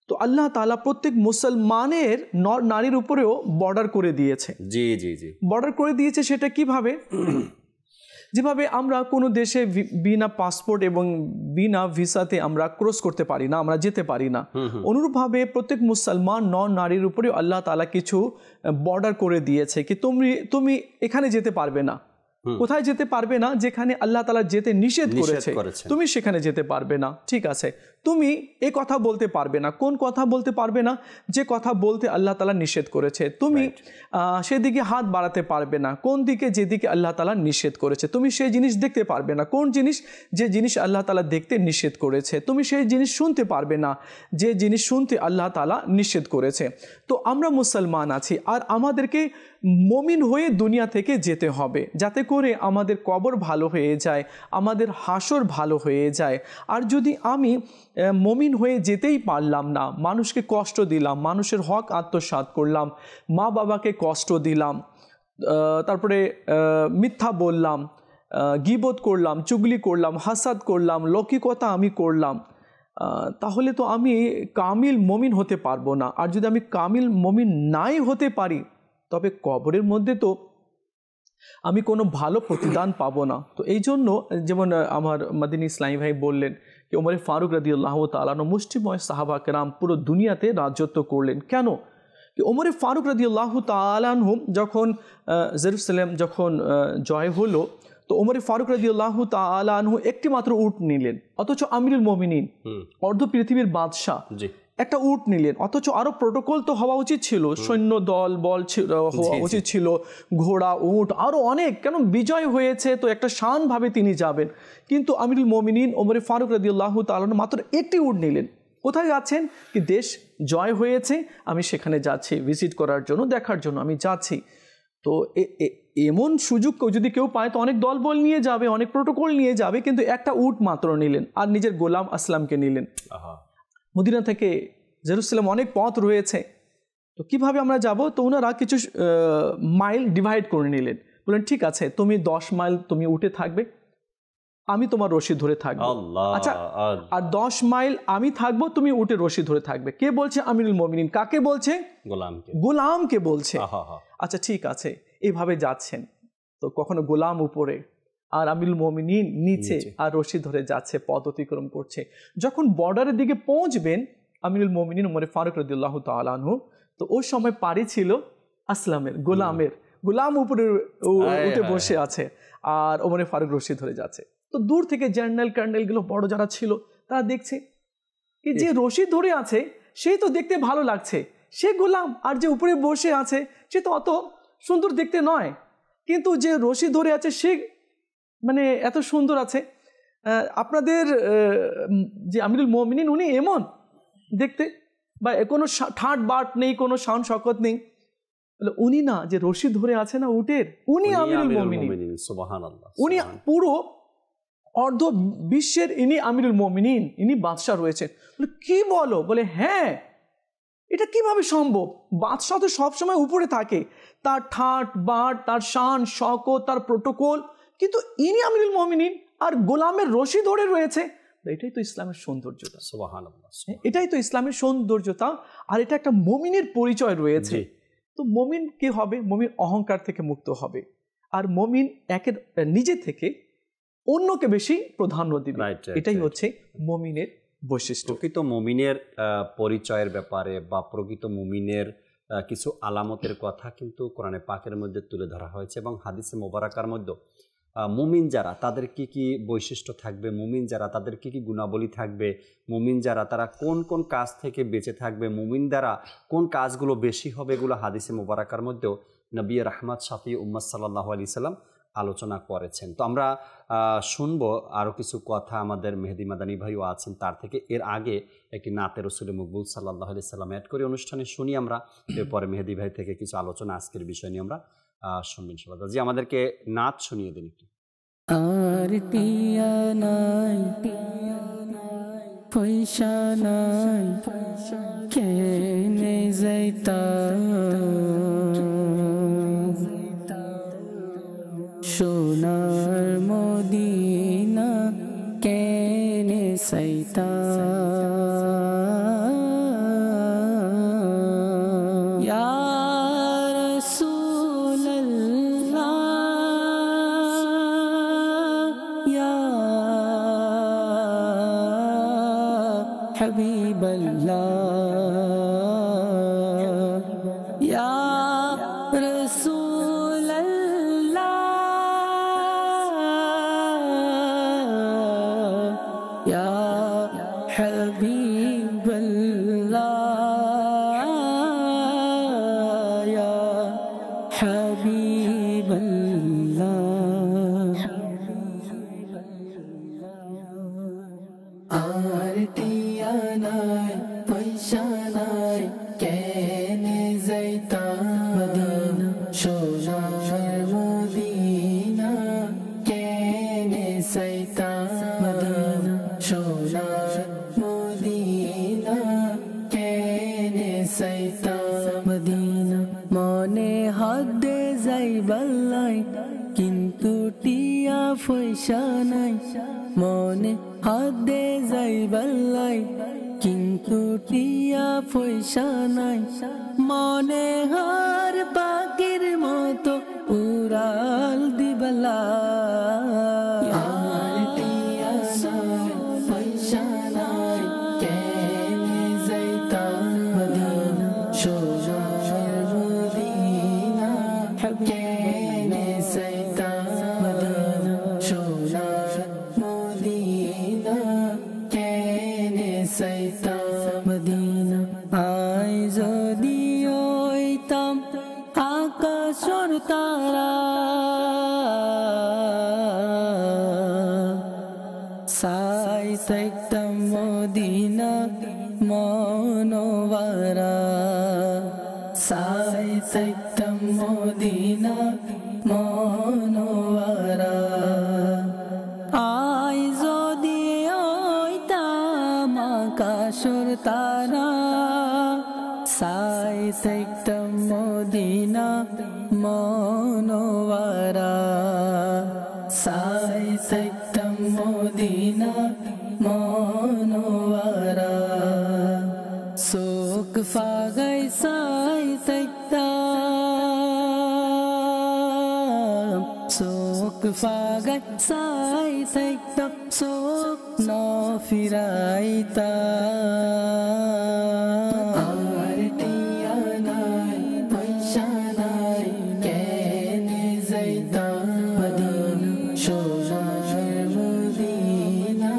তো আল্লাহ তাআলা প্রত্যেক মুসলমানের নারীর উপরেও বর্ডার করে দিয়েছে। জি জি জি। বর্ডার করে দিয়েছে সেটা কিভাবে? যেভাবে আমরা কোনো দেশে বিনা পাসপোর্ট এবং বিনা ভিসাতে আমরা ক্রস করতে পারি না, আমরা যেতে পারি না, অনুরূপভাবে প্রত্যেক মুসলমান নারীর উপরে আল্লাহ তাআলা কিছু বর্ডার করে দিয়েছে কি তুমি এখানে যেতে পারবে না। কোথায় যেতে পারবে না? যেখানে আল্লাহ তাআলা যেতে নিষেধ করেছে তুমি সেখানে যেতে পারবে না। ঠিক আছে, তুমি এই কথা বলতে পারবে না। কোন কথা বলতে পারবে না? যে কথা বলতে আল্লাহ তাআলা নিষেধ করেছে। তুমি সেদিকে হাত বাড়াতে পারবে না। কোন দিকে? যেদিকে আল্লাহ তাআলা নিষেধ করেছে। তুমি সেই জিনিস দেখতে পারবে না। কোন জিনিস? যে জিনিস আল্লাহ তাআলা দেখতে নিষেধ করেছে। তুমি সেই জিনিস শুনতে পারবে না, যে জিনিস শুনতে আল্লাহ তাআলা নিষেধ করেছে। তো আমরা মুসলমান আছি আর আমাদেরকে মুমিন হয়ে দুনিয়া থেকে যেতে হবে, যাতে করে আমাদের কবর ভালো হয়ে যায়, আমাদের হাসর ভালো হয়ে যায়। আর যদি আমি মুমিন হয়ে যেতেই পারলাম না, মানুষকে কষ্ট দিলাম, মানুষের হক আত্মসাৎ করলাম, মা বাবাকে কষ্ট দিলাম, তারপরে মিথ্যা বললাম, গীবত করলাম, চুগলি করলাম, হাসাদ করলাম, লৌকিকতা আমি করলাম, তাহলে তো আমি কামিল মুমিন হতে পারবো না। আর যদি আমি কামিল মুমিন নাই হতে পারি, তবে কবরের মধ্যে তো আমি কোনো ভালো প্রতিদান পাবো না। তো এই জন্য যেমন আমার মাদিনী ইসলামী ভাই বললেন কি ওমর ফারুক রাদিয়াল্লাহু তাআলা আনহু মুষ্টিময় সাহাবা কেরাম পুরো দুনিয়াতে রাজত্ব করলেন। কেন? কি ওমর ফারুক রাদিয়াল্লাহু তাআলা আনহু যখন জেরুসালেম যখন জয় হলো, তো ওমর ফারুক রাদিয়াল্লাহু তাআলা আনহু একটি মাত্র উট নিলেন, অথচ আমিরুল মুমিনিন অর্ধ পৃথিবীর বাদশাহ একটা উট নিলেন, অথচ আরো প্রোটোকল তো হওয়া উচিত ছিল, সৈন্য দল বল হওয়া উচিত ছিল, ঘোড়া উট আরো অনেক, কেন বিজয় হয়েছে তো একটা শান ভাবে তিনি যাবেন। কিন্তু আমিরুল মুমিনিন ওমর ফারুক রাদিয়াল্লাহু তাআলা মাত্র একটি উট নিলেন। কোথায় যাচ্ছেন? কি দেশ জয় হয়েছে, আমি সেখানে যাচ্ছি ভিজিট করার জন্য, দেখার জন্য আমি যাচ্ছি। তো এমন সুযোগ যদি কেউ পায় তো অনেক দলবল নিয়ে যাবে, অনেক প্রোটোকল নিয়ে যাবে, কিন্তু একটা উট মাত্র নিলেন আর নিজের গোলাম আসলামকে নিলেন। মদিনা থেকে জেরুসালেম অনেক পথ রয়েছে, তো কিভাবে আমরা যাব? তো ওনারা কিছু মাইল ডিভাইড করে নিলেন, বললেন ঠিক আছে তুমি 10 মাইল তুমি উঠে থাকবে, আমি তোমার রশি ধরে থাকবো। আচ্ছা, আর 10 মাইল আমি থাকবো, তুমি উঠে রশি ধরে থাকবে। কে বলছে? আমিরুল মুমিনিন। কাকে বলছে? গোলামকে বলছে। আচ্ছা ঠিক আছে, এইভাবে যাচ্ছেন। তো কখনো গোলাম উপরে আর আমিরুল মুমিনিন নিচে, আর রশি ধরে যাচ্ছে, পথ অতিক্রম করছে। যখন বর্ডারের দিকে পৌঁছবেন আমিরুল মুমিনিন ওমর ফারুক রাদিয়াল্লাহু তাআলা আনহু, তো ওই সময় পাড়ি ছিল আসলামের, গোলাম উপরে উঠে বসে আছে আর ওমর ফারুক রশি ধরে যাচ্ছে। তো দূর থেকে জেনারেল কর্নেল গুলো বড় যারা ছিল তারা দেখছে কি যে রশি ধরে আছে সেই তো দেখতে ভালো লাগছে, সে গোলাম, আর যে উপরে বসে আছে সে তো অত সুন্দর দেখতে নয়, কিন্তু যে রশি ধরে আছে সে মানে এত সুন্দর আছে। আপনাদের যে আমিরুল মুমিনিন উনি এমন দেখতে, বা কোনো ঠাট বাট নেই, কোনো শান শকত নেই, উনি না যে রশি ধরে আছে না উটের, উনি আমিরুল মুমিনিন। সুবহানাল্লাহ, উনি পুরো অর্ধ বিশ্বের ইনি আমিরুল মুমিনিন, ইনি বাদশাহ রয়েছেন। কি বলো? বলে হ্যাঁ, এটা কিভাবে সম্ভব? বাদশাহ তো সবসময় উপরে থাকে, তার ঠাট বাট, তার শান শকত, তার প্রোটোকল, কিন্তু ইনি আমিরুল মুমিনিন আর গোলামের রশি ধরে রয়েছে। এটাই তো ইসলামের সৌন্দর্যতা। সুবহানাল্লাহ, এটাই তো ইসলামের সৌন্দর্যতা, আর এটা একটা মুমিনের পরিচয় রয়েছে। তো মুমিন কি হবে? মুমিন অহংকার থেকে মুক্ত হবে, আর মুমিন একের নিজে থেকে অন্যকে বেশি প্রাধান্য দিবে। এটাই হচ্ছে মুমিনের বৈশিষ্ট্য। প্রকৃত মুমিনের পরিচয়ের ব্যাপারে বা প্রকৃত মুমিনের কিছু আলামতের কথা কিন্তু কোরআনে পাকের মধ্যে তুলে ধরা হয়েছে, এবং হাদিসে মোবারকার মধ্যে মুমিন যারা তাদের কি কি বৈশিষ্ট্য থাকবে, মুমিন যারা তাদের কি কি গুণাবলী থাকবে, মুমিন যারা তারা কোন কোন কাজ থেকে বেঁচে থাকবে, মুমিন দ্বারা কোন কাজগুলো বেশি হবে, এগুলো হাদিসে মোবারকার মধ্যেও নবী রাহমাত শাফি উম্মাত সাল্লাল্লাহু আলাইহি সাল্লাম আলোচনা করেছেন। তো আমরা শুনবো আরও কিছু কথা, আমাদের মেহেদি মাদানী ভাইও আছেন তার থেকে। এর আগে একটি নাতে রসুল মকবুল সাল্লাল্লাহু আলাইহি সাল্লাম অ্যাড করে অনুষ্ঠানে শুনি আমরা, এরপরে মেহেদি ভাই থেকে কিছু আলোচনা আজকের বিষয় নিয়ে আমরা শুনবেন। ইনশাআল্লাহ জি, আমাদেরকে নাচ শুনিয়ে দিন একটু। আর টিয়া নাই পয়সা নাই কেনে যাইতা, সোনার মদিনা কেনে সাইতা, ইয়া রাসূলুল্লাহ ইয়া হাবিবাল্লাহ ইয়া আর টিয়া নাই পয়সা নাই কেনে যাইতা মদিনা, সোনার মদিনা কেনে সাইতা মদিনা, সোনার মদিনা কেনে সাইতা মদিনা। মনে হাদে যাইবালাই কিন্তু টিয়া পয়সা নাই, মনে হাদে যাইবালাই কিন্তু টিয়া পয়সা নাই, মনে হার পাখির মতো উড়াল দিবলা আর টিয়া সাই পয়সা নাই কেনে যাইতাম মদিনা সোনার মদিনা কেনে যাইতাম মদিনা সোনার মদিনা কেনে যাইতাম মদিনা আই যদি হইতাম আকাশর তারা সাই থাকতাম মদিনা মনোয়ারা সাই থাকতাম মদিনা মনোয়ারা আই যদি হইতাম আকাশর তারা সাই থাকতাম মদিনা মনোয়ারা সাই থাকতাম মদিনা মনোয়ারা শোক ফাগাই সাই থাকতাম শোক ফাগাই সাই থাকতাম শোক ন ফিরাইতাম আর টিয়া নাই পয়সা নাই কেনে যাইতাম মদিনা সোনার মদিনা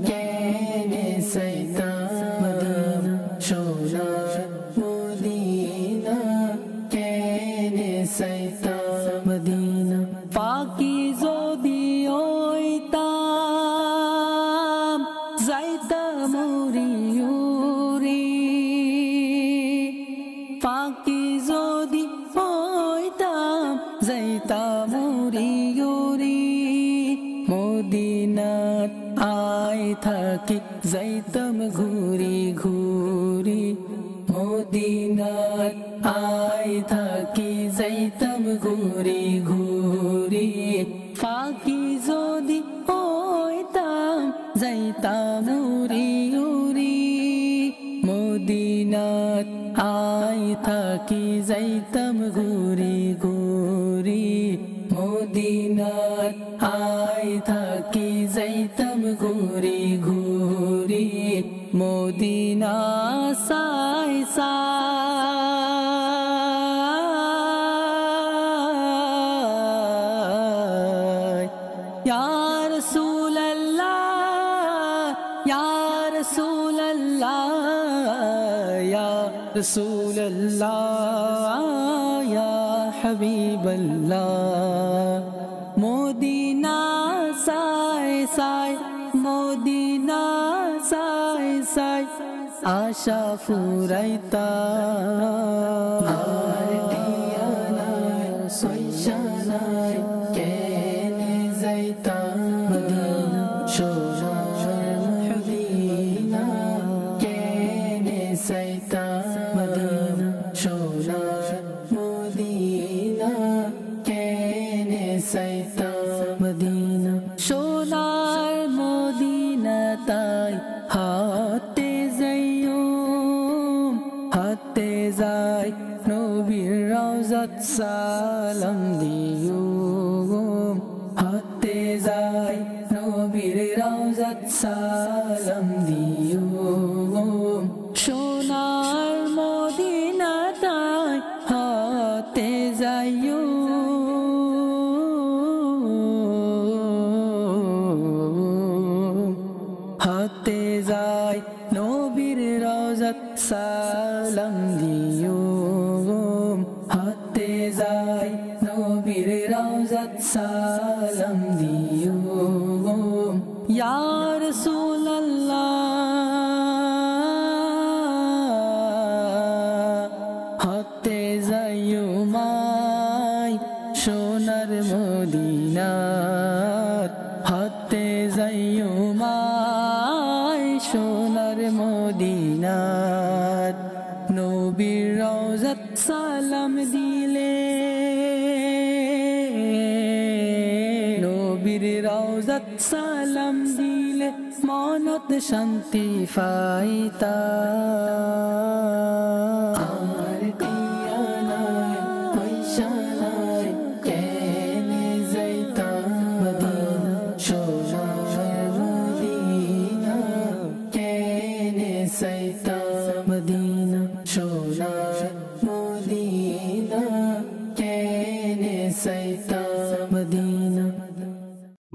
কেনে যাইতাম মদিনা সোনার মদিনা কেনে যাইতাম মদিনা পাকি যদি হইতাম যাইতাম উড়ি উড়ি পাকি যদি হইতাম যাইতাম উড়ি উড়ি মদিনাত আই থাকি যাইতাম ঘুরি ঘুরি মদিনাত আই থাকি যাইতাম ঘুরি ঘুরি ফাঁকি যদি হইতাম যাইতাম উড়ি উড়ি মদিনাত আই থাকি যাইতাম ঘুরি ঘুরি মদিনাত আই থাকি যাইতাম ঘুরি ঘুরি মদিনা সাই সাই ইয়া রাসূলুল্লাহ ইয়া রাসূলুল্লাহ ইয়া রাসূলুল্লাহ ইয়া হাবিবাল্লাহ মদিনা সাই সাই মদিনা সাই সাই আশা ফুরাইতাম আর টিয়া নাই পয়সা নাই কেনে যাইতাম মদিনা সোনার মদিনা কেনে যাইতাম মদিনা সোনার মদিনা কেনে যাইতাম মদিনা সোনার মদিনা তাই হাতে যাইও হাতে যাই নবীর রওজাত সালাম দিও হাতে যাই নবীর রওজাত সালাম দিও সোনার মদিনা তাই হাতে যাইও হাতে যাই নবীর রওজাত সালাম দিও হাতে যাই নবীর রওজাত সালাম দিও ইয়া রাসূলুল্লাহ হাতে যাইও মাই সোনার মদিনাত হাতে যাইও মাই সোনার মদিনাত নবীর রওজাত সালাম দিলে নবীর রওজাত সালাম দিলে মনত শান্তি পাইতা আর টিয়া নাই পয়সা নাই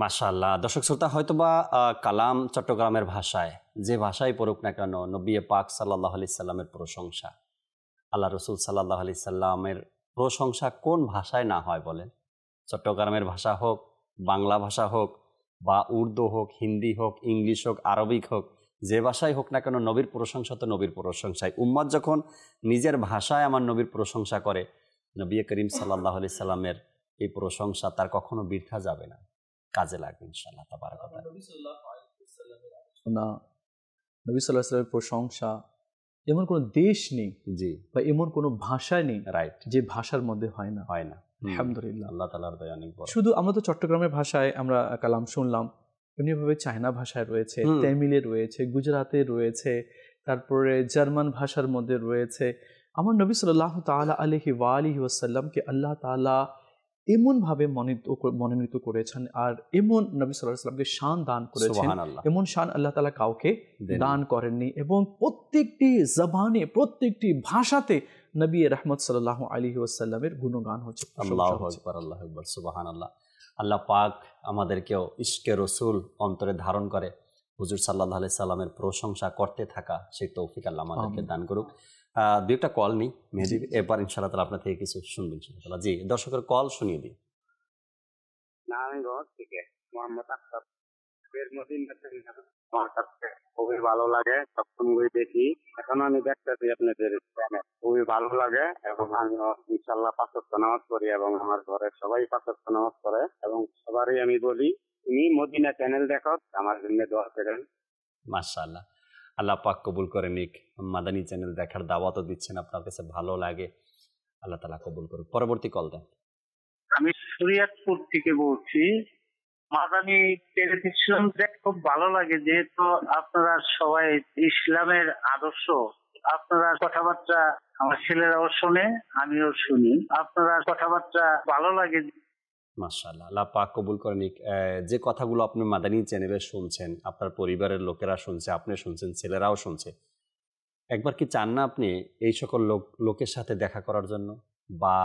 মাশাআল্লাহ। দর্শক শ্রোতা, হয়তোবা কালাম চট্টগ্রামের ভাষায় যে ভাষায় পড়ুক না কেন, নবী পাক সাল্লাল্লাহু আলাইহি সাল্লামের প্রশংসা, আল্লাহ রসুল সাল্লাল্লাহু আলাইহি সাল্লামের প্রশংসা কোন ভাষায় না হয় বলেন? চট্টগ্রামের ভাষা হোক, বাংলা ভাষা হোক, বা উর্দু হোক, হিন্দি হোক, ইংলিশ হোক, আরবিক হোক, যে ভাষায় হোক না কেন, নবীর প্রশংসা তো নবীর প্রশংসায়। উম্মত যখন নিজের ভাষায় আমার নবীর প্রশংসা করে, নবী করিম সাল্লাল্লাহু আলাইহি সাল্লামের এই প্রশংসা তার কখনো বৃথা যাবে না, কাজে লাগবে ইনশাআল্লাহ তাবারাক ওয়া তাআলা। নবী সাল্লাল্লাহু আলাইহি সাল্লামের প্রশংসা এমন কোনো দেশ নেই, জি, বা এমন কোনো ভাষা নেই রাইট, যে ভাষার মধ্যে হয় না। হয় না। আলহামদুলিল্লাহ, আল্লাহ তাআলার দয়া অনেক বড়। শুধু আমরা তো চট্টগ্রামের ভাষায় আমরা কালাম শুনলাম, এমনিভাবে চায়না ভাষায় রয়েছে, তামিলে রয়েছে, গুজরাতে রয়েছে, তারপরে জার্মান ভাষার মধ্যে রয়েছে। আমার নবী সাল্লাল্লাহু তাআলা আলাইহি ওয়া আলিহি ওয়াসাল্লামকে আল্লাহ তাআলা এমনভাবে মনোনীত করেছেন, আর এমন নবী সাল্লাল্লাহু আলাইহি ওয়াসাল্লামকে শান দান করেছেন, সুবহানাল্লাহ। এমন শান আল্লাহ তাআলা কাউকে দেননি। দান করেননি। এবং প্রত্যেকটি জবানে, প্রত্যেকটি ভাষাতে নবী রহমত সাল্লাল্লাহু আলাইহি ওয়াসাল্লামের গুণগান হচ্ছে, প্রশংসা আল্লাহু হচ্ছে। আকবার, আল্লাহু আকবার, সুবহানাল্লাহ। আল্লাহ পাক আমাদেরকেও ইশকে রসুল অন্তরে ধারণ করে হুজুর সাল্লাল্লাহু আলাইহি সাল্লামের প্রশংসা করতে থাকা সেই তৌফিক আল্লাহ আমাদেরকে দান করুক। দু একটা কল নিই মেহেদী, এরপর ইনশাআল্লাহ তাআলা আপনার থেকে কিছু শুনবেন ইনশাআল্লাহ। জি, দর্শকের কল শুনিয়ে দিই। নারায়ণগঞ্জ থেকে মোহাম্মদ আখতার। আমার কাছে খুবই ভালো লাগে, সবসময় দেখি, এখন আমি দেখতেছি আপনাদের চ্যানেল, খুবই ভালো লাগে। এবং আমি ইনশাল্লাহ 5 ওয়াক্ত নামাজ পড়ি এবং আমার ঘরের সবাই 5 ওয়াক্ত নামাজ পড়ে, এবং সবারই আমি বলি তুমি মদিনা চ্যানেল দেখো, আমার জন্য দোয়া করেন। মাশাআল্লাহ, আল্লাহ পাক কবুল করে নিক। মাদানী চ্যানেল দেখার দাওয়াতও দিচ্ছেন, আপনার কাছে ভালো লাগে, আল্লাহ তাআলা কবুল করুক। পরবর্তী কল দেন। আমি শরীয়তপুর থেকে বলছি। মাদানী টেলিভিশন দেখে খুব ভালো লাগে, যেহেতু আপনারা সবাই ইসলামের আদর্শ, আপনারা কথাবার্তা আমার ছেলেরাও শোনে, আমিও শুনি, আপনারা কথাবার্তা ভালো লাগে। মাশাআল্লাহ, আল্লাহ পাক কবুল করে নিক। যে কথাগুলো আপনি মাদানী চ্যানেলে শুনছেন, আপনার পরিবারের লোকেরা শুনছে, আপনি শুনছেন, ছেলেরাও শুনছে, একবার কি চান না আপনি এই সকল লোকের সাথে দেখা করার জন্য, বা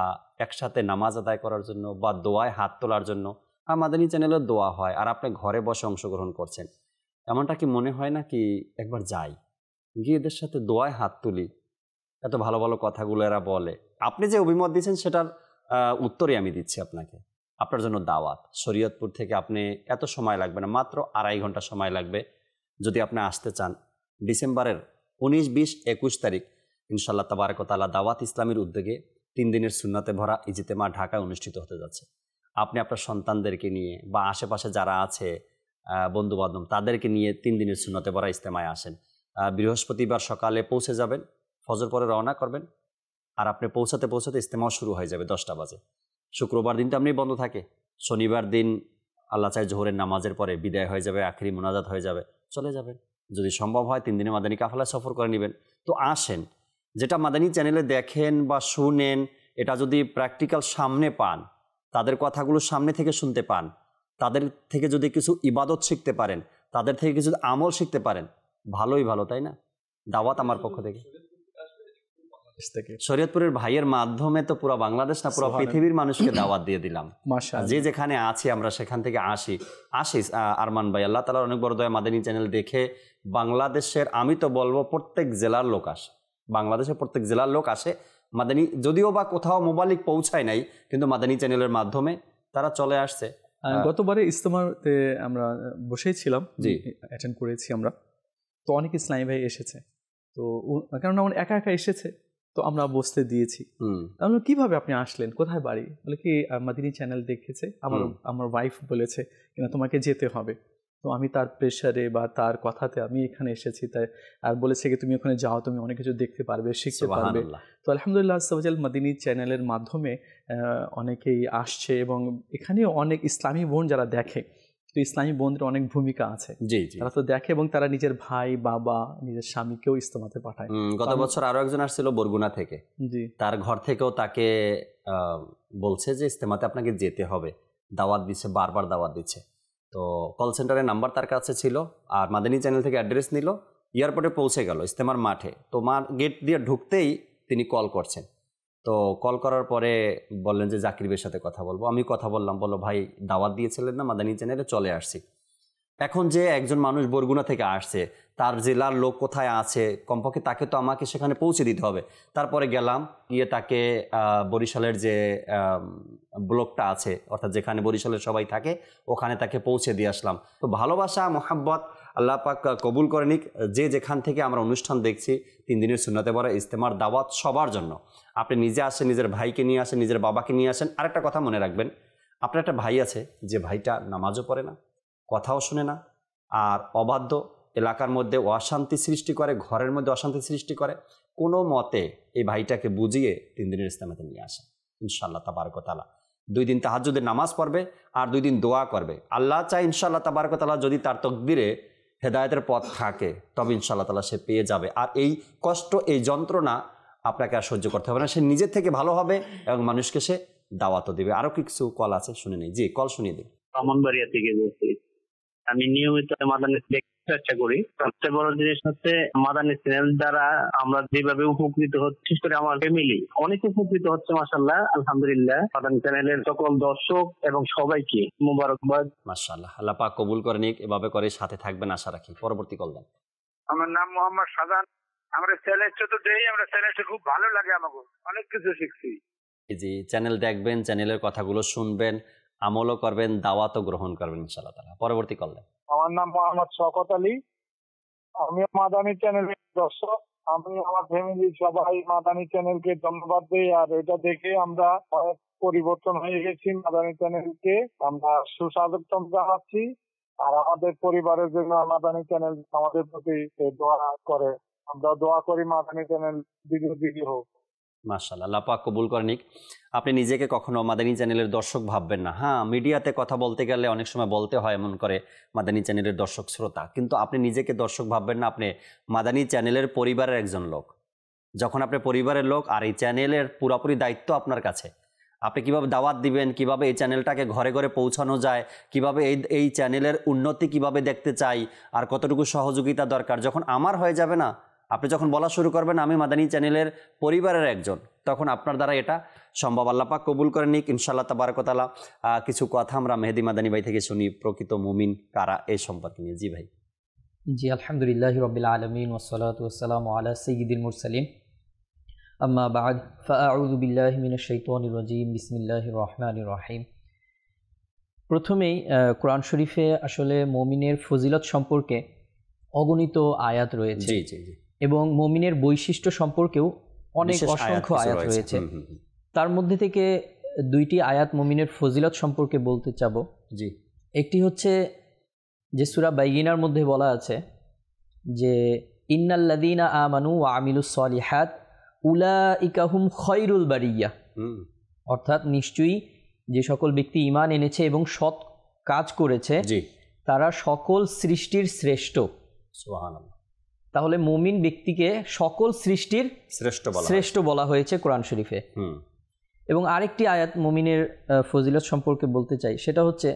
একসাথে নামাজ আদায় করার জন্য, বা দোয়ায় হাত তোলার জন্য? মাদানী চ্যানেলে দোয়া হয় আর আপনি ঘরে বসে অংশগ্রহণ করছেন, এমনটা কি মনে হয় না কি একবার যাই, গিয়ে এদের সাথে দোয়ায় হাত তুলি, এত ভালো ভালো কথাগুলো এরা বলে। আপনি যে অভিমত দিচ্ছেন সেটার উত্তরই আমি দিচ্ছি আপনাকে। আপনার জন্য দাওয়াত, শরীয়তপুর থেকে আপনি এত সময় লাগবে না, মাত্র 2.5 ঘন্টা সময় লাগবে। যদি আপনি আসতে চান, ডিসেম্বরের 19, 20, 21 তারিখ ইনশাআল্লাহ তাবারাক ওয়া তাআলা দাওয়াত ইসলামীর উদ্যোগে 3 দিনের সুন্নাতে ভরা ইজতেমা ঢাকায় অনুষ্ঠিত হতে যাচ্ছে। আপনি আপনার সন্তানদেরকে নিয়ে বা আশেপাশে যারা আছে বন্ধু বান্ধব, তাদেরকে নিয়ে 3 দিনের সুন্নাতে ভরা ইজতেমায় আসেন। বৃহস্পতিবার সকালে পৌঁছে যাবেন, ফজর পরে রওনা করবেন, আর আপনি পৌঁছাতে পৌঁছাতে ইজতেমাও শুরু হয়ে যাবে 10টা বাজে। শুক্রবার দিন তো আপনি বন্ধ থাকে, শনিবার দিন আল্লাহ চাই জোহরের নামাজের পরে বিদায় হয়ে যাবে, আখেরি মোনাজাত হয়ে যাবে, চলে যাবেন। যদি সম্ভব হয় 3 দিনে মাদানী কাফেলা সফর করে নেবেন। তো আসেন, যেটা মাদানী চ্যানেলে দেখেন বা শুনেন, এটা যদি প্র্যাকটিক্যাল সামনে পান, তাদের কথাগুলো সামনে থেকে শুনতে পান, তাদের থেকে যদি কিছু ইবাদত শিখতে পারেন, তাদের থেকে কিছু আমল শিখতে পারেন, ভালোই ভালো, তাই না? দাওয়াত আমার পক্ষ থেকে। শরীয়তপুরের ভাইয়ের মাধ্যমে তো পুরো বাংলাদেশ না, পুরো পৃথিবীর মানুষকে দাওয়াত দিয়ে দিলাম। যে যেখানে আছি আমরা সেখান থেকে আসি। আরমান ভাই, আল্লাহ তাআলার অনেক বড় দয়া, মাদানী চ্যানেল দেখে বাংলাদেশের, আমি তো বলবো প্রত্যেক জেলার লোক আসে, বাংলাদেশের প্রত্যেক জেলার লোক আসে মাদানী, যদিও বা কোথাও মোবাইল পৌঁছায় নাই, কিন্তু মাদানী চ্যানেলের মাধ্যমে তারা চলে আসছে। গতবারে ইজতেমাতে আমরা বসেই ছিলাম, জি অ্যাটেন্ড করেছি আমরা, তো অনেক ইসলামী ভাই এসেছে, তো কেননা একা একা এসেছে, তো আমরা বসতে দিয়েছি। আমরা কিভাবে আপনি আসলেন, কোথায় বাড়ি? বলে কি মাদানী চ্যানেল দেখেছে, আমার ওয়াইফ বলেছে কিনা তোমাকে যেতে হবে, তো আমি তার প্রেশারে বা তার কথাতে আমি এখানে এসেছি, তাই আর বলেছে কি তুমি ওখানে যাও, তুমি অনেক কিছু দেখতে পারবে, শিখতে পারবে। তো আলহামদুলিল্লাহ আজওয়াজাল মাদানী চ্যানেলের মাধ্যমে অনেকেই আসছে, এবং এখানে অনেক ইসলামী বোন যারা দেখে, তো ইসলামী বোনদের অনেক ভূমিকা আছে, তারা তো দেখে এবং তারা নিজের ভাই, বাবা, নিজের স্বামীকেও ইজতেমাতে পাঠায়। গত বছর আরো একজন আসছিল বরগুনা থেকে, জি, তার ঘর থেকেও তাকে বলছে যে ইজতেমাতে আপনাকে যেতে হবে, দাওয়াত দিচ্ছে, বারবার দাওয়াত দিচ্ছে। তো কল সেন্টারের নাম্বার তার কাছে ছিল, আর মাদানী চ্যানেল থেকে অ্যাড্রেস নিল, এয়ারপোর্টে পৌঁছে গেল ইজতেমার মাঠে। তো গেট দিয়ে ঢুকতেই তিনি কল করছেন তো কল করার পরে বললেন যে জাকির ভাইয়ের সাথে কথা বলবো। আমি কথা বললাম, বললো ভাই দাওয়াত দিয়েছিলেন না মাদানী চ্যানেলে, চলে আসছি। এখন যে একজন মানুষ বরগুনা থেকে আসছে, তার জেলার লোক কোথায় আছে, কমপক্ষে তাকে তো আমাকে সেখানে পৌঁছে দিতে হবে। তারপরে গেলাম, গিয়ে তাকে বরিশালের যে ব্লকটা আছে, অর্থাৎ যেখানে বরিশালের সবাই থাকে, ওখানে তাকে পৌঁছে দিয়ে আসলাম। তো ভালোবাসা, মোহাব্বত আল্লাহ পাক কবুল করে নিক। যে যেখান থেকে আমরা অনুষ্ঠান দেখছি 3 দিনের সুন্নতে বড় ইজতেমার দাওয়াত সবার জন্য। আপনি নিজে আসেন, নিজের ভাইকে নিয়ে আসেন, নিজের বাবাকে নিয়ে আসেন। আরেকটা কথা মনে রাখবেন, আপনার একটা ভাই আছে যে ভাইটা নামাজও পড়ে না, কথাও শুনে না, আর অবাধ্য, এলাকার মধ্যে অশান্তি সৃষ্টি করে, ঘরের মধ্যে অশান্তি সৃষ্টি করে। কোনো মতে এই ভাইটাকে বুঝিয়ে 3 দিনের ইজতেমাতে নিয়ে আসেন ইনশাআল্লাহ তাবারক ওয়া তাআলা। 2 দিন তাহাজ্জুদের নামাজ পড়বে আর 2 দিন দোয়া করবে। আল্লাহ চাই ইনশাআল্লাহ তাবারক ওয়া তাআলা যদি তার তকদিরে হেদায়েতের পথ থাকে, তবে ইনশাআল্লাহ তাআলা সে পেয়ে যাবে। আর এই কষ্ট, এই যন্ত্রণা আপনাকে আর সহ্য করতে হবে না। সে নিজের থেকে ভালো হবে এবং মানুষকে সে দাওয়াতও দেবে। আরও কিছু কল আছে, শুনে নেই। জি, কল শুনিয়ে দিন। ব্রাহ্মণবাড়িয়া থেকে বলছি। আমি নিয়মিত মাদানী দেখতে চেষ্টা করি। সবচেয়ে বড় জিনিস হচ্ছে মাদানী চ্যানেল দ্বারা আমরা যেভাবে উপকৃত হচ্ছি, বিশেষ করে আমার ফ্যামিলি অনেক উপকৃত হচ্ছে মাশাআল্লাহ, আলহামদুলিল্লাহ। মাদানী চ্যানেলের সকল দর্শক এবং সবাইকে মোবারকবাদ। মাশাআল্লাহ, আল্লাহ পাক কবুল করে নিক। এভাবে করে সাথে থাকবেন আশা রাখি। পরবর্তী কল দেন। আমার নাম মোহাম্মদ শাহজাহান। আমরা চ্যানেলটা তো দেই, আমরা চ্যানেলটা খুব ভালো লাগে, আমাকে অনেক কিছু শিখছি। জি, চ্যানেল দেখবেন, চ্যানেলের কথাগুলো শুনবেন, আমলও করবেন, দাওয়াতও গ্রহণ করবেন ইনশাআল্লাহ তাআলা। পরবর্তী কল দেন। আমার নাম মোহাম্মদ শওকত আলী। আমি মাদানী চ্যানেলের দর্শক। আমি আমার ফ্যামিলি সবাই মাদানী চ্যানেলকে ধন্যবাদ দিই। আর এটা দেখে আমরা অনেক পরিবর্তন হয়ে গেছি। মাদানী চ্যানেলকে আমরা সুস্বাগতম জানাচ্ছি। আর আমাদের পরিবারের জন্য মাদানী চ্যানেল আমাদের প্রতি দোয়া করে। আমরা দোয়া করি মাদানী চ্যানেল দিকে হোক। মাশাআল্লাহ, আল্লাহ পাক কবুল করে নিক। আপনি নিজেকে কখনো মাদানী চ্যানেলের দর্শক ভাববেন না। হ্যাঁ, মিডিয়াতে কথা বলতে গেলে অনেক সময় বলতে হয় এমন করে মাদানী চ্যানেলের দর্শক শ্রোতা, কিন্তু আপনি নিজেকে দর্শক ভাববেন না। আপনি মাদানী চ্যানেলের পরিবারের একজন লোক। যখন আপনি পরিবারের লোক, আর এই চ্যানেলের পুরোপুরি দায়িত্ব আপনার কাছে। আপনি কিভাবে দাওয়াত দিবেন, কিভাবে এই চ্যানেলটাকে ঘরে ঘরে পৌঁছানো যায়, কিভাবে এই চ্যানেলের উন্নতি কিভাবে দেখতে চাই, আর কতটুকু সহযোগিতা দরকার, যখন আমার হয়ে যাবে না, আপনি যখন বলা শুরু করবেন আমি মাদানী চ্যানেলের পরিবারের একজন, তখন আপনার দ্বারা এটা সম্ভব। আল্লাহ পাক কবুল করে নিক ইনশাআল্লাহ তাবারক ওয়া তাআলা। কিছু কথা আমরা মেহেদী মাদানী ভাই থেকে শুনি, প্রকৃত মুমিন কারা, এই সম্পর্কে নিয়ে। জি ভাই। জি, আলহামদুলিল্লাহি রাব্বিল আলামিন ওয়াসসালাতু ওয়াসসালামু আলা সাইয়্যিদিল মুরসালিন, আম্মা বা'দ, ফাআউযু বিল্লাহি মিনাশ শাইতানির রাজীম, বিসমিল্লাহির রহমানির রহিম। প্রথমেই কোরআন শরীফে আসলে মুমিনের ফজিলত সম্পর্কে অগণিত আয়াত রয়েছে। জি জি জি। এবং মুমিনের বৈশিষ্ট্য সম্পর্কেও অনেক অসংখ্য আয়াত রয়েছে। তার মধ্যে থেকে 2টি আয়াত মুমিনের ফজিলত সম্পর্কে বলতে চাব। জি। একটি হচ্ছে যে সূরা বাইয়িনার মধ্যে বলা আছে যে ইন্নাল্লাযীনা আমানু ওয়া আমিলুস সলিহাত উলাইকা হুম খায়রুল বারিয়া, অর্থাৎ নিশ্চয়ই যে সকল ব্যক্তি ঈমান এনেছে এবং সৎ কাজ করেছে তারা সকল সৃষ্টির শ্রেষ্ঠ। সুবহানাল্লাহ। তাহলে মুমিন ব্যক্তিকে সকল সৃষ্টির শ্রেষ্ঠ বলা হয়েছে কোরআন শরীফে। এবং আরেকটি আয়াত মুমিনের ফজিলত সম্পর্কে বলতে চাই, সেটা হচ্ছে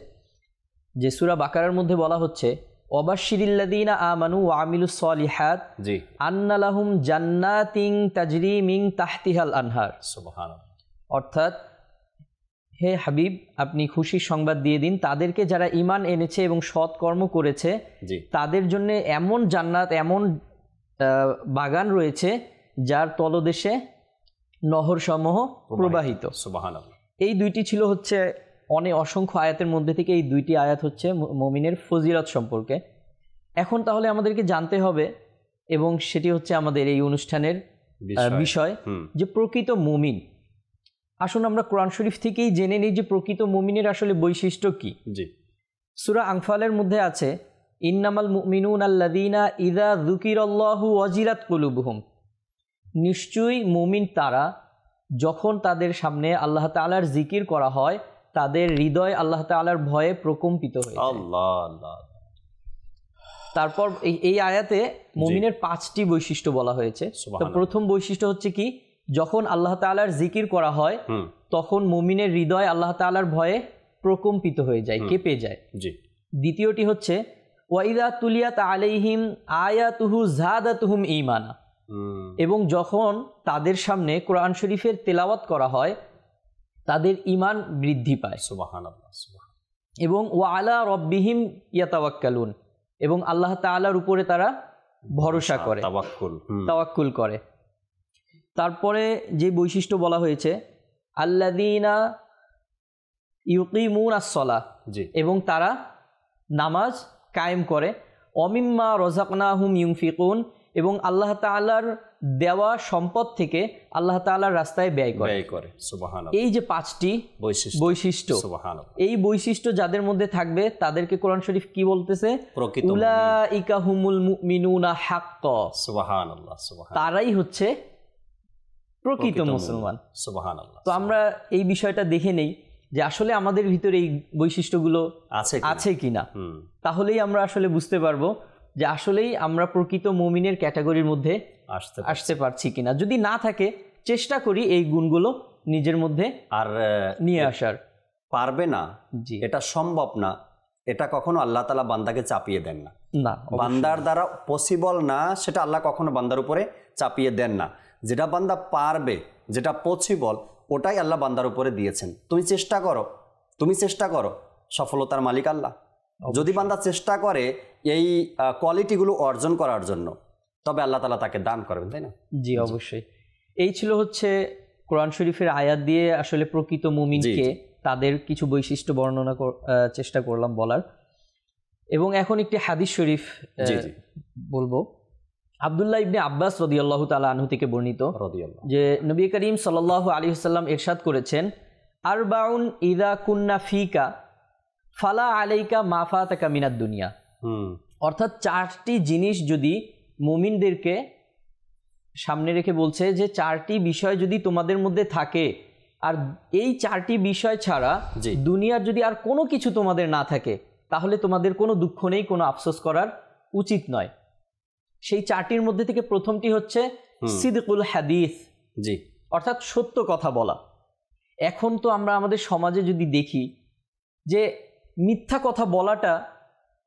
যে সূরা বাকারার মধ্যে বলা হচ্ছে ওয়াবাশশিরিল্লাযীনা আমানু ওয়া আমিলুস সলিহাত আন্না লাহুম জান্নাতিন তাজরি মিন তাহতিহাল আনহার। সুবহানাল্লাহ। অর্থাৎ হে হাবিব, আপনি খুশির সংবাদ দিয়ে দিন তাদেরকে যারা ঈমান এনেছে এবং সৎ কর্ম করেছে, তাদের জন্য এমন জান্নাত, এমন বাগান রয়েছে যার তলদেশে নহরসমূহ প্রবাহিত। সুবহানাল্লাহ। এই 2টি ছিল হচ্ছে অসংখ্য আয়াতের মধ্যে থেকে এই 2টি আয়াত হচ্ছে মুমিনের ফজিলত সম্পর্কে। এখন তাহলে আমাদেরকে জানতে হবে, এবং সেটি হচ্ছে আমাদের এই অনুষ্ঠানের বিষয়, যে প্রকৃত মুমিন। আসুন আমরা কোরআন শরীফ থেকেই জেনে নিই যে প্রকৃত মুমিনের আসলে বৈশিষ্ট্য কি। জি। সূরা আনফালের মধ্যে আছে ইন্নামাল মুমিনুনা আল্লাযীনা ইযা যুকিরাল্লাহু ওয়াজিলাত কুলুবুহুম, নিশ্চয়ই মুমিন তারা যখন তাদের সামনে আল্লাহ তাআলার জিকির করা হয় তাদের হৃদয় আল্লাহ তাআলার ভয়ে প্রকম্পিত হয়ে যায়। আল্লাহ আল্লাহ। তারপর এই আয়াতে মুমিনের 5টি বৈশিষ্ট্য বলা হয়েছে। তো প্রথম বৈশিষ্ট্য হচ্ছে কি, যখন আল্লাহ তাআলার জিকির করা হয় তখন মুমিনের হৃদয় আল্লাহ তাআলার ভয়ে প্রকম্পিত হয়ে যায়, কেঁপে যায়। দ্বিতীয়টি হচ্ছে ওয়াইদা তুলিয়াত আলাইহিম আয়াতুহু যাদাতুহুম ঈমানা, এবং যখন তাদের সামনে কোরআন শরীফের তেলাওয়াত করা হয় তাদের ঈমান বৃদ্ধি পায়। সুবহানাল্লাহ। এবং ওয়া আলা রব্বিহিম ইয়াতাওয়াক্কালুন, এবং আল্লাহ তাআলার উপরে তারা ভরসা করে, তাওয়াক্কুল করে। তারপরে যে বৈশিষ্ট্য বলা হয়েছে আল্লাযীনা ইউকিমুনাস সালাহ, এবং তারা নামাজ কায়েম করে, অমিম্মা রাযাকনাহুম ইউনফিকুন, এবং আল্লাহ তাআলার দেওয়া সম্পদ থেকে আল্লাহ তাআলার রাস্তায় ব্যয় করে। সুবহানাল্লাহ। এই যে 5টি বৈশিষ্ট্য, এই বৈশিষ্ট্য যাদের মধ্যে থাকবে তাদেরকে কোরআন শরীফ কি বলতেছে? উলাইকা হুমুল মুমিনুনা হাক্কান। সুবহানাল্লাহ। তারাই হচ্ছে প্রকৃত মুসলমান। সুবহানাল্লাহ। তো আমরা এই বিষয়টা দেখে নেই যে আসলে আমাদের ভিতরে এই বৈশিষ্ট্যগুলো আছে কিনা, তাহলেই আমরা আসলে বুঝতে পারবো যে আসলেই আমরা প্রকৃত মুমিনের ক্যাটাগরির মধ্যে আসতে পারছি কিনা। যদি না থাকে চেষ্টা করি এই গুণগুলো নিজের মধ্যে আর নিয়ে আসার। পারবে না, এটা সম্ভব না, এটা কখনো আল্লাহ তাআলা বান্দাকে চাপিয়ে দেন না। বান্দার দ্বারা পসিবল না সেটা আল্লাহ কখনো বান্দার উপরে চাপিয়ে দেন না। যেটা বান্দা পারবে, যেটা পসিবল, ওটাই আল্লাহ বান্দার উপরে দিয়েছেন। তুমি চেষ্টা করো, সফলতার মালিক আল্লাহ। যদি বান্দা চেষ্টা করে এই কোয়ালিটিগুলো অর্জন করার জন্য, তবে আল্লাহ তাআলা তাকে দান করবেন, তাই না? জি, অবশ্যই। এই ছিল হচ্ছে কোরআন শরীফের আয়াত দিয়ে আসলে প্রকৃত মুমিনকে তাদের কিছু বৈশিষ্ট্য বর্ণনা চেষ্টা করলাম বলার। এবং এখন একটি হাদিস শরীফ বলবো। আব্দুল্লাহ ইবনে আব্বাস রাদিয়াল্লাহু তাআলা আনহু থেকে বর্ণিত যে নবী করিম সাল্লাল্লাহু আলাইহি ওয়াসাল্লাম ইরশাদ করেছেন, আরবাউন ইযা কুন্না ফিকা ফালা আলাইকা মা ফাতাকা মিনাদ দুনিয়া। অর্থাৎ 4টি জিনিস যদি মুমিনদেরকে সামনে রেখে বলছে যে 4টি বিষয় যদি তোমাদের মধ্যে থাকে, আর এই 4টি বিষয় ছাড়া দুনিয়ার যদি আর কোনো কিছু তোমাদের না থাকে, তাহলে তোমাদের কোনো দুঃখ নেই, কোনো আফসোস করার উচিত নয়। সেই 4টির মধ্যে থেকে প্রথমটি হচ্ছে সিদকুল হাদিস, অর্থাৎ সত্য কথা বলা। এখন তো আমরা আমাদের সমাজে যদি দেখি যে মিথ্যা কথা বলাটা,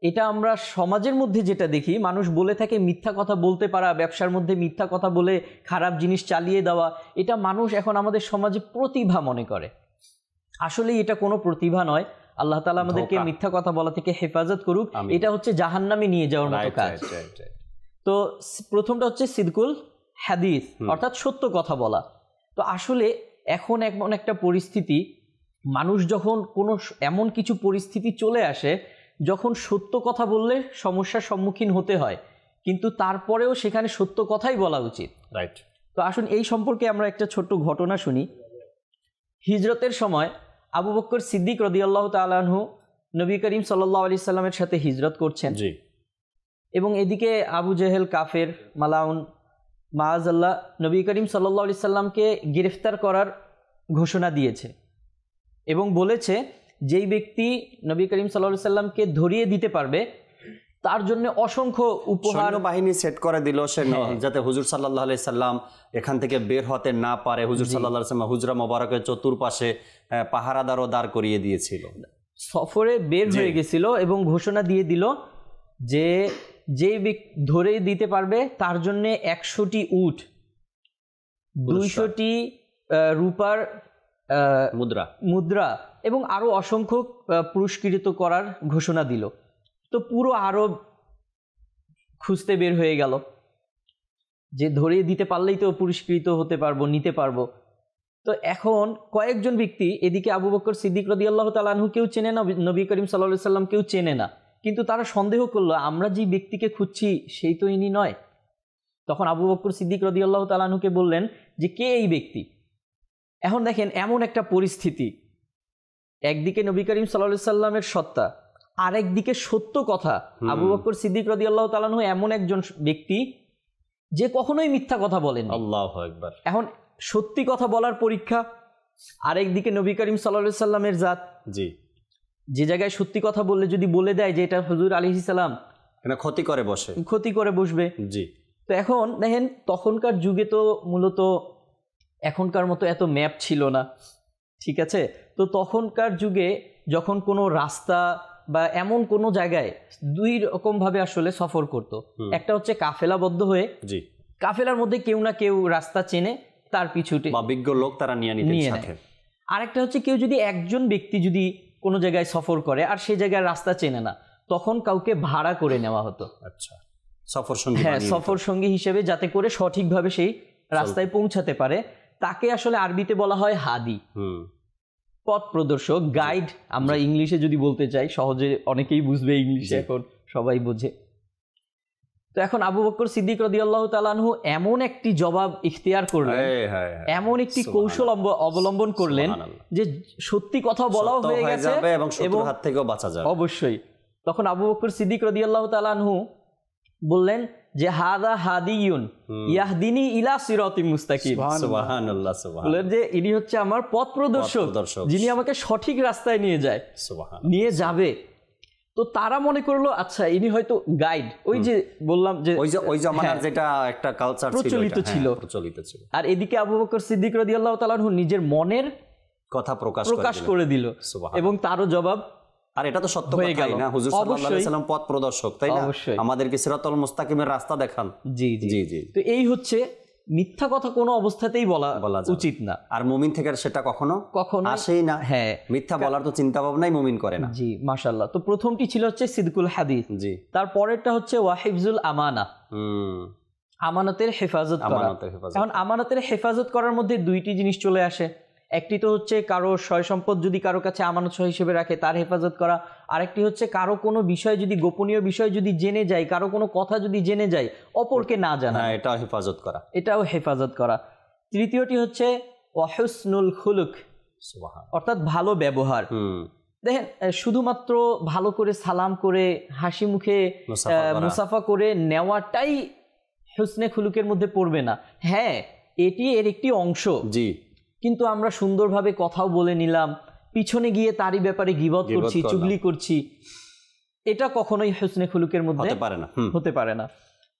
এটা আমরা সমাজের মধ্যে যেটা দেখি, মানুষ বলে থাকে মিথ্যা কথা বলতে পারা, ব্যবসার মধ্যে মিথ্যা কথা বলে খারাপ জিনিস চালিয়ে দেওয়া, এটা মানুষ এখন আমাদের সমাজে প্রতিভা মনে করে। আসলে এটা কোনো প্রতিভা নয়। আল্লাহ তাআলা আমাদেরকে মিথ্যা কথা বলা থেকে হেফাজত করুক। এটা হচ্ছে জাহান্নামে নিয়ে যাওয়ার মতো কাজ। তো প্রথমটা হচ্ছে সিদকুল হাদিস, অর্থাৎ সত্য কথা বলা। তো আসলে এখন এমন একটা পরিস্থিতি, মানুষ যখন কোনো এমন কিছু পরিস্থিতি চলে আসে যখন সত্য কথা বললে সমস্যার সম্মুখীন হতে হয়, কিন্তু তারপরেও সেখানে সত্য কথাই বলা উচিত। তো আসুন এই সম্পর্কে আমরা একটা ছোট্ট ঘটনা শুনি। হিজরতের সময় আবু বকর সিদ্দিক রাদিয়াল্লাহু তাআলা আনহু নবী করিম সাল্লাল্লাহু আলাইহি সাল্লামের সাথে হিজরত করছেন, এবং এদিকে আবু জেহেল কাফের মালাউন মাআযাল্লাহ নবী করিম সাল্লাল্লাহু আলাইহি সাল্লামকে গ্রেফতার করার ঘোষণা দিয়েছে এবং বলেছে যেই ব্যক্তি নবী করিম সাল্লাল্লাহু আলাইহি সাল্লামকে ধরিয়ে দিতে পারবে তার জন্য অসংখ্য উপহার বাহিনী সেট করে দিল, সে যাতে হুজুর সাল্লাল্লাহু আলাইহি সাল্লাম এখান থেকে বের হতে না পারে। হুজুর সাল্লাল্লাহু আলাইহি সাল্লাম হুজরা মোবারকের চতুর্পাশে পাহারাদারও দাঁড় করিয়ে দিয়েছিল। সফরে বের হয়ে গেছিল এবং ঘোষণা দিয়ে দিল যে যে ধরে দিতে পারবে তার জন্য 100টি উট, 200টি রূপার মুদ্রা এবং আরো অসংখ্য পুরস্কৃত করার ঘোষণা দিল। তো পুরো আরব খুঁজতে বের হয়ে গেল যে ধরিয়ে দিতে পারলেই তো পুরস্কৃত হতে পারবো, নিতে পারবো। তো এখন কয়েকজন ব্যক্তি, এদিকে আবু বকর সিদ্দিক রাদিয়াল্লাহু তাআলা আনহু কেউ চেনে না, নবী করিম সাল্লাল্লাহু আলাইহি সাল্লাম কেউ চেনে না, কিন্তু তারা সন্দেহ করলো আমরা যে ব্যক্তিকে খুঁজছি সেই তো ইনি নয়। তখন আবু বকর সিদ্দিক রাদিয়াল্লাহু তাআলা আনহুকে বললেন যে কে এই ব্যক্তি। এখন দেখেন এমন একটা পরিস্থিতি, একদিকে নবী করিম সাল্লাল্লাহু আলাইহি সাল্লামের সত্তা, আরেকদিকে সত্য কথা। আবু বকর সিদ্দিক রাদিয়াল্লাহু তাআলা আনহু এমন একজন ব্যক্তি যে কখনোই মিথ্যা কথা বলেন। আল্লাহু আকবার। এখন সত্যি কথা বলার পরীক্ষা, আরেকদিকে নবী করিম সাল্লাল্লাহু আলাইহি সাল্লামের জাত, যে জায়গায় সত্যি কথা বললে যদি বলে দেয় যে এটা হুজুর আলাইহিস সালাম, ক্ষতি করে বসবে। তো এখন দেখেন তখনকার যুগে তো মূলত এখনকার মতো এত ম্যাপ ছিল না, ঠিক আছে? তো তখনকার যুগে যখন কোনো রাস্তা বা এমন কোনো জায়গায় দুই রকম ভাবে আসলে সফর করত, একটা হচ্ছে কাফেলাবদ্ধ হয়ে, কাফেলার মধ্যে কেউ না কেউ রাস্তা চেনে, তার পিছুটে বা বিজ্ঞ লোক তারা নিয়ে নিতেন সাথে। আরেকটা হচ্ছে কেউ যদি একজন ব্যক্তি যদি কোনো জায়গায় সফর করে আর সেই জায়গায় রাস্তা চেনে না, তখন কাউকে ভাড়া করে নেওয়া হতো। আচ্ছা, সফর সঙ্গী, হ্যাঁ, সফর সঙ্গী হিসেবে, যাতে করে সঠিকভাবে সেই রাস্তায় পৌঁছাতে পারে। তাকে আসলে আরবিতে বলা হয় হাদি, পথ প্রদর্শক, গাইড। আমরা ইংলিশে যদি বলতে চাই, সহজে অনেকেই বুঝবে, ইংলিশে এখন সবাই বোঝে। তো এখন আবু বকর সিদ্দিক রাদিয়াল্লাহু তাআলা আনহু এমন একটি জবাব ইখতিয়ার করলেন, এমন একটি কৌশল অবলম্বন করলেন যে সত্যি কথা বলাও হয়ে গেছে এবং শত্রুর হাত থেকেও বাঁচা যাবে অবশ্যই। তখন আবু বকর সিদ্দিক রাদিয়াল্লাহু তাআলা আনহু বললেন যে হাদা হাদিয়ুন ইয়াহদিনি ইলা সিরাতিম মুস্তাকিম। সুবহানাল্লাহ, সুবহানাল্লাহ। বললেন যে ইনি হচ্ছে আমার পথ প্রদর্শক, যিনি আমাকে সঠিক রাস্তায় নিয়ে যায়, নিয়ে যাবে। তো তারা মনে করলো আচ্ছা ইনি হয়তো গাইড, ওই যে বললাম যে ওই জামানার যেটা একটা কালচার প্রচলিত ছিল। আর এদিকে আবু বকর সিদ্দিক রাদিয়াল্লাহু তাআলা আনহু নিজের মনের কথা প্রকাশ করে দিল, এবং তারও জবাব। আর এটা তো সত্য কথাই না, হুজুর সাল্লাল্লাহু আলাইহি ওয়াসাল্লাম পথ প্রদর্শক, তাই না? আমাদেরকে সিরাতুল মুস্তাকিমের রাস্তা দেখান। জি জি জি। তো এই হচ্ছে মিথ্যা কথা কোনো অবস্থাতেই বলা উচিত না, আর মুমিন থেকে সেটা কখনো আসেই না। হ্যাঁ, মিথ্যা বলার তো চিন্তা ভাবনাই মুমিন করে না। জি, মাশাআল্লাহ। তো প্রথমটি ছিল হচ্ছে সিদকুল হাদিস, জি। তারপরেরটা হচ্ছে ওয়াহিফজুল আমানা, আমানতের হেফাজত করা। এখন আমানতের হেফাজত করার মধ্যে দুইটি জিনিস চলে আসে। একটি তো হচ্ছে কারো সয় সম্পদ যদি কারো কাছে আমানত সহ হিসেবে রাখে, তার হেফাজত করা। আরেকটি হচ্ছে কারো কোনো বিষয় যদি, গোপনীয় বিষয় যদি জেনে যায়, কারো কোনো কথা যদি জেনে যায়, অপরকে না জানা, এটাও হেফাজত করা, এটাও হেফাজত করা। তৃতীয়টি হচ্ছে ওয়াহুসনুল খুলুক, অর্থাৎ ভালো ব্যবহার। দেখেন, শুধুমাত্র ভালো করে সালাম করে হাসি মুখে মুসাফা করে নেওয়াটাই হুসনে খুলুকের মধ্যে পড়বে না। হ্যাঁ, এটি এর একটি অংশ, জি। কিন্তু আমরা সুন্দরভাবে কথাও বলে নিলাম, পিছনে গিয়ে তারই ব্যাপারে গীবত করছি, চুগলি করছি, এটা কখনোই হুসনে খুলুকের মধ্যে হতে পারে না।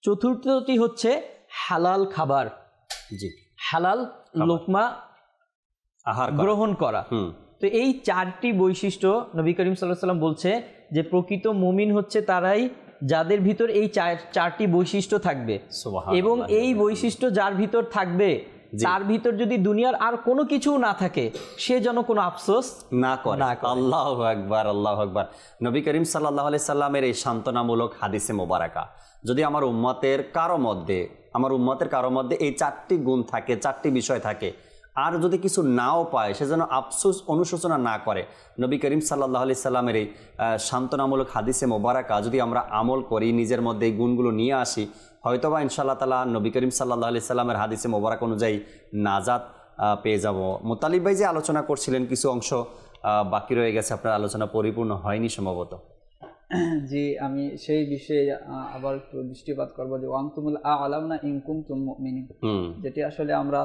চতুর্থটি হচ্ছে হালাল খাবার, জি, হালাল লোকমা আহার গ্রহণ করা। তো এই চারটি বৈশিষ্ট্য নবী করিম সাল্লাল্লাহু আলাইহি ওয়াসাল্লাম বলছে যে প্রকৃত মুমিন হচ্ছে তারাই যাদের ভিতর এই চারটি বৈশিষ্ট্য থাকবে, এবং এই বৈশিষ্ট্য যার ভিতর থাকবে, তার ভিতর যদি দুনিয়ার আর কোনো কিছু না থাকে, সে যেন কোনো আফসোস না করে। আল্লাহু আকবার, আল্লাহু আকবার। নবী করিম সাল্লাল্লাহু আলাইহি সাল্লামের এই সান্ত্বনামূলক হাদিসে মোবারকা যদি আমার উম্মতের কারো মধ্যে এই চারটি গুণ থাকে, চারটি বিষয় থাকে, আর যদি কিছু নাও পায়, সে যেন আফসোস অনুশোচনা না করে। নবী করিম সাল্লাল্লাহু আলাইহি সাল্লামের এই সান্ত্বনামূলক হাদিসে মোবারকা যদি আমরা আমল করি, নিজের মধ্যে এই গুণগুলো নিয়ে আসি, হয়তোবা ইনশাআল্লাহ তাআলা নবী করিম সাল্লাল্লাহু আলাইহি সাল্লামের হাদিসে মোবারক অনুযায়ী নাজাত পেয়ে যাব। মুতালিব ভাই যে আলোচনা করছিলেন, কিছু অংশ বাকি রয়ে গেছে, আপনার আলোচনা পরিপূর্ণ হয়নি সম্ভবত। জি, আমি সেই বিষয়ে আবার একটু দৃষ্টিপাত করবো যে ওয়ান্তুমুল আ'লামনা ইন কুনতুম মুমিনিন, যেটি আসলে আমরা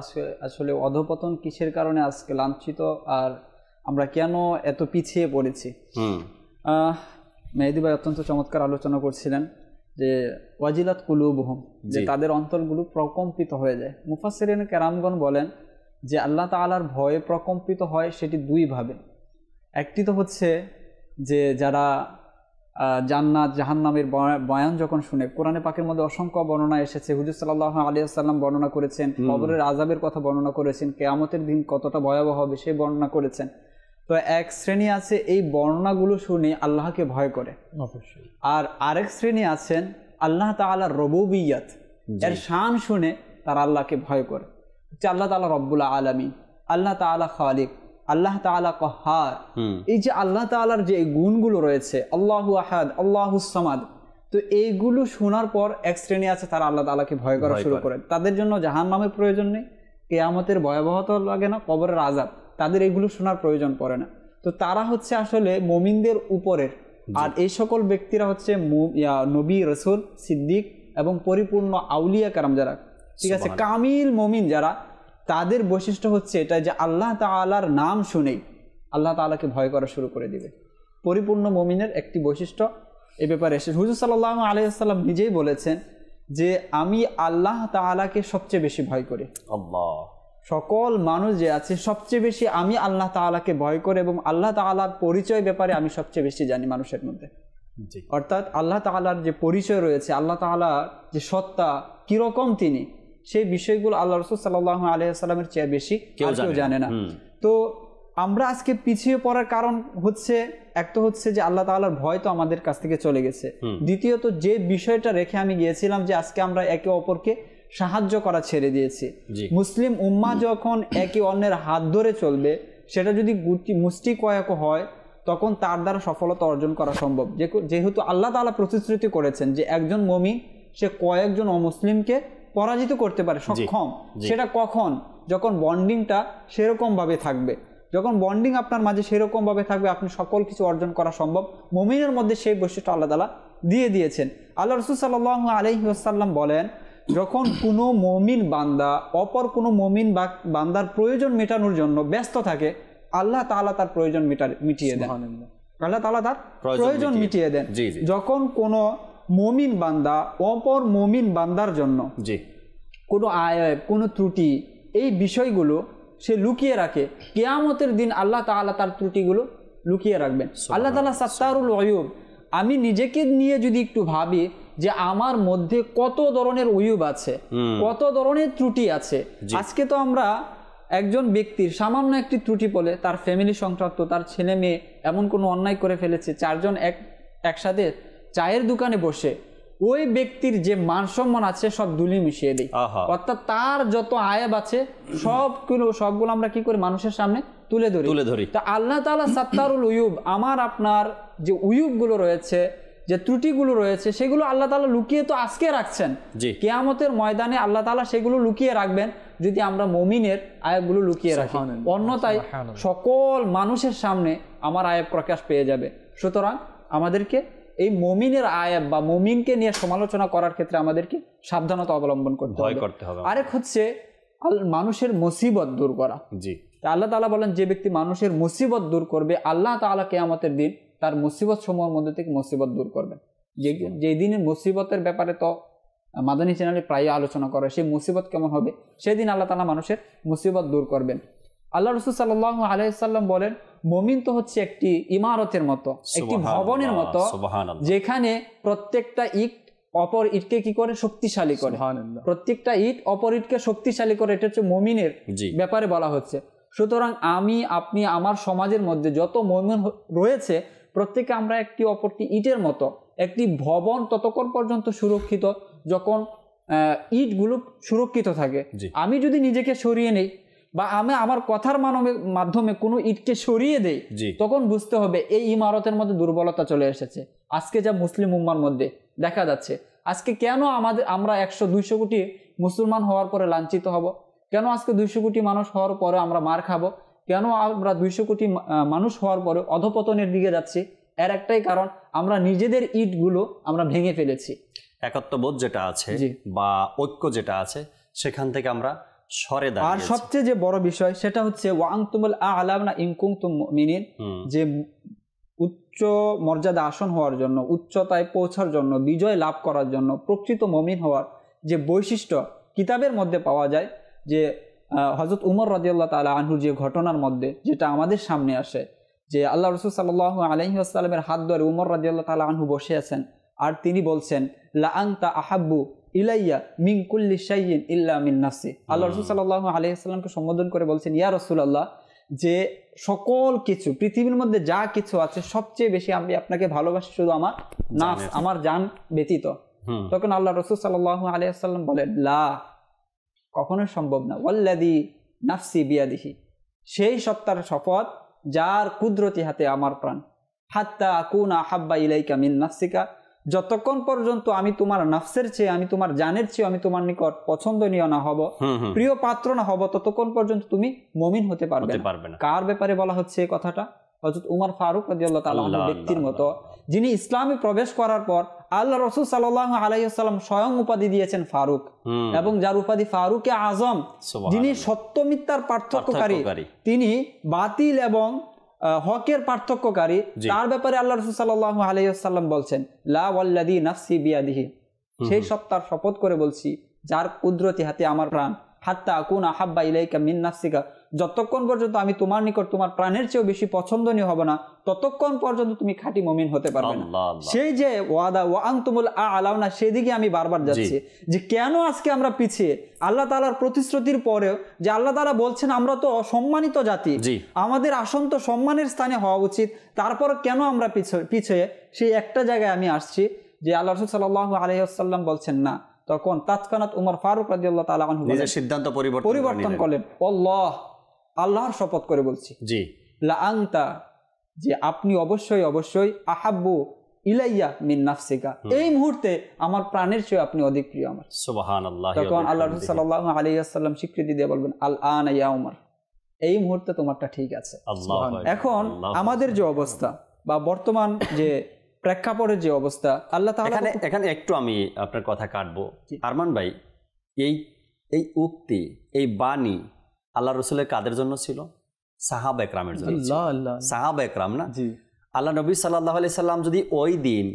আসলে অধপতন কিসের কারণে আজকে লাঞ্ছিত, আর আমরা কেন এত পিছিয়ে পড়েছি। মেহেদী ভাই অত্যন্ত চমৎকার আলোচনা করছিলেন যে ওয়াজিলাত কুলুবুহুম, যে তাদের অন্তরগুলো প্রকম্পিত হয়ে যায়। মুফাসসিরিন কেরামগণ বলেন যে আল্লাহ তাআলার ভয়ে প্রকম্পিত হয় সেটি দুইভাবে। একটি তো হচ্ছে যে যারা জান্নাত জাহান্নামের বয়ান যখন শুনে, কোরআনে পাকের মধ্যে অসংখ্য বর্ণনা এসেছে, হুজুর সাল্লাল্লাহু আলাইহি ওয়াসাল্লাম বর্ণনা করেছেন, কবরের আযাবের কথা বর্ণনা করেছেন, কিয়ামতের দিন কতটা ভয়াবহ হবে সেই বর্ণনা করেছেন। তো এক শ্রেণী আছে এই বর্ণনাগুলো শুনে আল্লাহকে ভয় করে, আর আরেক শ্রেণী আছেন আল্লাহ তাআলার রুবুবিয়্যাত, এর শান শুনে তারা আল্লাহকে ভয় করে, যে আল্লাহ তাআলা রব্বুল আলামিন, আল্লাহ তাআলা খালিক, আল্লাহ তাআলা কাহ্হার। এই যে আল্লাহ তাআলার যে গুণগুলো রয়েছে, আল্লাহু আহাদ, আল্লাহুস সামাদ, তো এইগুলো শোনার পর এক শ্রেণী আছে তারা আল্লাহ তাআলাকে ভয় করা শুরু করে। তাদের জন্য জাহান্নামের প্রয়োজন নেই, কিয়ামতের ভয়াবহতা লাগে না, কবরের আযাব, তাদের এগুলো শোনার প্রয়োজন পড়ে না। তো তারা হচ্ছে আসলে মুমিনদের উপরের, আর এই সকল ব্যক্তিরা হচ্ছে নবী, রাসূল, সিদ্দিক এবং পরিপূর্ণ আউলিয়া কারাম যারা, ঠিক আছে, কামিল মুমিন যারা, তাদের বৈশিষ্ট্য হচ্ছে এটা যে আল্লাহ তাআলার নাম শুনেই আল্লাহ তাআলাকে ভয় করা শুরু করে দিবে। পরিপূর্ণ মুমিনের একটি বৈশিষ্ট্য এ ব্যাপারে এসে হুজুর সাল্লাল্লাহু আলাইহি ওয়াসাল্লাম নিজেই বলেছেন যে আমি আল্লাহ তাআলাকে সবচেয়ে বেশি ভয় করি। আল্লাহ, সকল মানুষ যে আছে সবচেয়ে বেশি আমি আল্লাহ তাআলাকে ভয় করি, এবং আল্লাহ তাআলার পরিচয় ব্যাপারে আমি সবচেয়ে বেশি জানি মানুষের মধ্যে। অর্থাৎ আল্লাহ তাআলার যে পরিচয় রয়েছে, আল্লাহ তাআলা যে সত্তা, কিরকম তিনি, সেই বিষয়গুলো আল্লাহ রাসূল সাল্লাল্লাহু আলাইহি ওয়াসাল্লামের চেয়ে বেশি কেউ জানে না। তো আমরা আজকে পিছিয়ে পড়ার কারণ হচ্ছে, এক তো হচ্ছে যে আল্লাহ তাআলার ভয় তো আমাদের কাছ থেকে চলে গেছে, দ্বিতীয়ত যে বিষয়টা রেখে আমি গিয়েছিলাম যে আজকে আমরা একে অপরকে সাহায্য করা ছেড়ে দিয়েছি। মুসলিম উম্মাহ যখন একে অন্যের হাত ধরে চলবে, সেটা যদি মুষ্টি কয়েক হয়, তখন তার দ্বারা সফলতা অর্জন করা সম্ভব। যেহেতু আল্লাহ তাআলা প্রতিশ্রুতি করেছেন যে একজন মুমিন সে কয়েকজন অমুসলিমকে পরাজিত করতে পারে, সক্ষম। সেটা কখন? যখন বন্ডিংটা সেরকম ভাবে থাকবে, যখন বন্ডিং আপনার মাঝে সেরকম ভাবে থাকবে, আপনি সকল কিছু অর্জন করা সম্ভব। মুমিনের মধ্যে সেই বৈশিষ্ট্য আল্লাহ তাআলা দিয়ে দিয়েছেন। আল্লাহ রাসূল সাল্লাল্লাহু আলাইহি ওয়াসাল্লাম বলেন, যখন কোনো মুমিন বান্দা অপর কোনো মুমিন বান্দার প্রয়োজন মেটানোর জন্য ব্যস্ত থাকে, আল্লাহ তাআলা তার প্রয়োজন মিটিয়ে দেন। আল্লাহ তাআলা তার প্রয়োজন মিটিয়ে দেন। যখন কোনো মুমিন বান্দা অপর মুমিন বান্দার জন্য কোনো আয়াব, কোনো ত্রুটি, এই বিষয়গুলো সে লুকিয়ে রাখে, কিয়ামতের দিন আল্লাহ তাআলা তার ত্রুটিগুলো লুকিয়ে রাখবেন। আল্লাহ তাআলা সাত্তারুল উয়ুব। আমি নিজেকে নিয়ে যদি একটু ভাবি যে আমার মধ্যে কত ধরনের উয়ুব আছে, কত ধরনের ত্রুটি আছে। আজকে তো আমরা একজন ব্যক্তির সামান্য একটি ত্রুটি বলে তার ফ্যামিলি সংক্রান্ত, তার ছেলে মেয়ে এমন কোনো অন্যায় করে ফেলেছে, চারজন একসাথে চায়ের দোকানে বসে ওই ব্যক্তির যে মান সম্মান আছে সব ধুলি মিশিয়ে দেয়। অর্থাৎ তার যত আয়াব আছে সবগুলো আমরা কি করি? মানুষের সামনে তুলে ধরি। তা আল্লাহ তাআলা সাত্তারুল উয়ুব, আমার আপনার যে উয়ুবগুলো রয়েছে, যে ত্রুটিগুলো রয়েছে, সেগুলো আল্লাহ তাআলা লুকিয়ে তো আজকে রাখছেন। কিয়ামতের ময়দানে আল্লাহ তাআলা সেগুলো লুকিয়ে রাখবেন যদি আমরা মুমিনের আয়াবগুলো লুকিয়ে রাখি। অন্যথায় সকল মানুষের সামনে আমার আয়াব প্রকাশ পেয়ে যাবে। সুতরাং আমাদেরকে এই মুমিনের আয়াব বা মুমিনকে নিয়ে সমালোচনা করার ক্ষেত্রে আমাদেরকে সাবধানতা অবলম্বন করতে হবে। আরেক হচ্ছে মানুষের মুসিবত দূর করা। আল্লাহ তাআলা বলেন, যে ব্যক্তি মানুষের মুসিবত দূর করবে, আল্লাহ তাআলা কিয়ামতের দিন তার মুসিবত সমূহের মধ্যে থেকে মুসিবত দূর করবেন। যে দিনের মুসিবতের ব্যাপারে তো মাদানী চ্যানেলে প্রায় আলোচনা করে, সেই মুসিবত কেমন হবে, সেদিন আল্লাহ তাআলা মানুষের মুসিবত দূর করবেন। আল্লাহ রাসূল সাল্লাল্লাহু আলাইহি ওয়াসাল্লাম বলেন, মুমিন তো হচ্ছে একটি ইমারতের মতো, একটি ভবনের মতো, যেখানে প্রত্যেকটা ইট অপর ইটকে কি করে? শক্তিশালী করে। প্রত্যেকটা ইট অপর ইটকে শক্তিশালী করে। এটা হচ্ছে মুমিনের ব্যাপারে বলা হচ্ছে। সুতরাং আমি, আপনি, আমার সমাজের মধ্যে যত মুমিন রয়েছে, প্রত্যেকে আমরা একটি অপরটি ইটের মতো। একটি ভবন ততক্ষণ পর্যন্ত সুরক্ষিত যখন ইটগুলো সুরক্ষিত থাকে। আমি যদি নিজেকে সরিয়ে নেই বা আমি আমার কথার মাধ্যমে কোনো ইটকে সরিয়ে দেই, তখন বুঝতে হবে এই ইমারতের মধ্যে দুর্বলতা চলে এসেছে। আজকে যা মুসলিম উম্মার মধ্যে দেখা যাচ্ছে, আজকে কেন আমরা 100-200 কোটি মুসলমান হওয়ার পরে লাঞ্ছিত হব? কেন আজকে 200 কোটি মানুষ হওয়ার পরে আমরা মার খাবো? কেন আমরা 200 কোটি মানুষ হওয়ার পরে অধপতনের দিকে যাচ্ছি? এর একটাই কারণ, আমরা নিজেদের ইটগুলো আমরা ভেঙে ফেলেছি। একত্ববোধ যেটা আছে বা ঐক্য যেটা আছে, সেখান থেকে আমরা সরে দাঁড়িয়েছি। আর সবচেয়ে যে বড় বিষয় সেটা হচ্ছে ওয়াংতুমুল আ'লাউনা ইন কুনতুম মুমিনিন, যে উচ্চ মর্যাদা আসন হওয়ার জন্য, উচ্চতায় পৌঁছার জন্য, বিজয় লাভ করার জন্য, প্রকৃত মুমিন হওয়ার যে বৈশিষ্ট্য কিতাবের মধ্যে পাওয়া যায়, যে হযরত উমর রাদিয়াল্লাহু তাআলা আনহুর যে ঘটনার মধ্যে যেটা আমাদের সামনে আসে, যে আল্লাহ রাসূল সাল্লাল্লাহু আলাইহি ওয়াসাল্লামের হাত ধরে উমর রাদিয়াল্লাহু তাআলা আনহু বসে আছেন, আর তিনি বলছেন, লা আনতা আহাব্বু ইলাইয়া মিন কুল্লি শাইইন ইল্লা মিন নাফসি। আল্লাহ রাসূল সাল্লাল্লাহু আলাইহি ওয়াসাল্লামকে সম্বোধন করে বলছেন, ইয়া রাসূলুল্লাহ, যে সকল কিছু, পৃথিবীর মধ্যে যা কিছু আছে, সবচেয়ে বেশি আমি আপনাকে ভালোবাসি শুধু আমার নাফস, আমার জান ব্যতীত। তখন আল্লাহ রাসূল সাল্লাল্লাহু আলাইহি ওয়াসাল্লাম বলেন, লা, কখনোই সম্ভব না। ওয়াল্লাযী নাফসি বিয়াদিহি, সেই সত্তার শপথ যার কুদরতি হাতে আমার প্রাণ, হাত্তা আকুনা আহাব্বা ইলাইকা মিন নাফসিকা, যতক্ষণ পর্যন্ত আমি তোমার নাফসের চেয়ে, আমি তোমার জানের চেয়ে আমি তোমার নিকট পছন্দনীয় না হব, প্রিয় পাত্র না হব, ততক্ষণ পর্যন্ত তুমি মুমিন হতে পারবে না। কার ব্যাপারে বলা হচ্ছে এই কথাটা? হযরত উমর ফারুক রাদিয়াল্লাহু তাআলা আনহু ব্যক্তির মতো, যিনি ইসলামে প্রবেশ করার পর আল্লাহ রাসূল সাল্লাল্লাহু আলাইহি ওয়াসাল্লাম স্বয়ং উপাধি দিয়েছেন ফারুক, এবং যার উপাধি ফারুকে আজম, যিনি সত্য মিথ্যার পার্থক্যকারী, তিনি বাতিল এবং হকের পার্থক্যকারী, তার ব্যাপারে আল্লাহ রাসূল সাল্লাল্লাহু আলাইহি ওয়াসাল্লাম বলছেন, লা ওয়াল্লাযী নাফসি বিয়াদিহি, সেই সত্তার শপথ করে বলছি যার কুদরতি হাতে আমার প্রাণ, হাত্তা আকুনা আহাব্বা ইলাইকা মিন নাফসিকা, যতক্ষণ পর্যন্ত আমি তোমার নিকট তোমার প্রাণের চেয়েও বেশি পছন্দনীয় হব না, ততক্ষণ পর্যন্ত তুমি খাঁটি মুমিন হতে পারবে না। সেই যে ওয়াদা ওয়া আনতুমুল আ'লাউনা, সেদিকে আমি বারবার যাচ্ছি যে কেন আজকে আমরা পিছিয়ে। আল্লাহ তাআলার প্রতিশ্রুতির পরেও যে আল্লাহ তাআলা বলছেন আমরা তো অসম্মানিত জাতি, আমাদের আসন তো সম্মানের স্থানে হওয়া উচিত, তারপর কেন আমরা পিছিয়ে। সেই একটা জায়গায় আমি আসছি যে আল্লাহ রাসূল সাল্লাল্লাহু আলাইহি ওয়াসাল্লাম বলছেন না, তখন তাৎক্ষণাৎ উমর ফারুক রাদিয়াল্লাহু তাআলা আনহু নিজের সিদ্ধান্ত পরিবর্তন করলেন। আল্লাহর শপথ করে বলছি, জি লা আনতা, যে আপনি অবশ্যই অবশ্যই আহাব্বু ইলাইয়া মিন নাফসিকা, এই মুহূর্তে আমার প্রাণের চেয়ে আপনি অধিক প্রিয় আমার। সুবহানাল্লাহ। তখন আল্লাহ রাসূল সাল্লাল্লাহু আলাইহি ওয়াসাল্লাম স্বীকৃতি দিয়ে বলবেন, আল আনা ইয়া উমর, এই মুহূর্তে তোমারটা ঠিক আছে। এখন আমাদের যে অবস্থা বা বর্তমান যে প্রেক্ষাপটের যে অবস্থা, আল্লাহ তাআলা এখানে একটু আমি আপনার কথা কাটবো আরমান ভাই। এই উক্তি, এই বাণী আল্লাহ রসুলের কাদের জন্য ছিল? সাহাবা একরামের জন্য। সাহাবা একরাম না, আল্লাহ নবী সাল্লাল্লাহু আলাইহি সাল্লাম যদি ওই দিন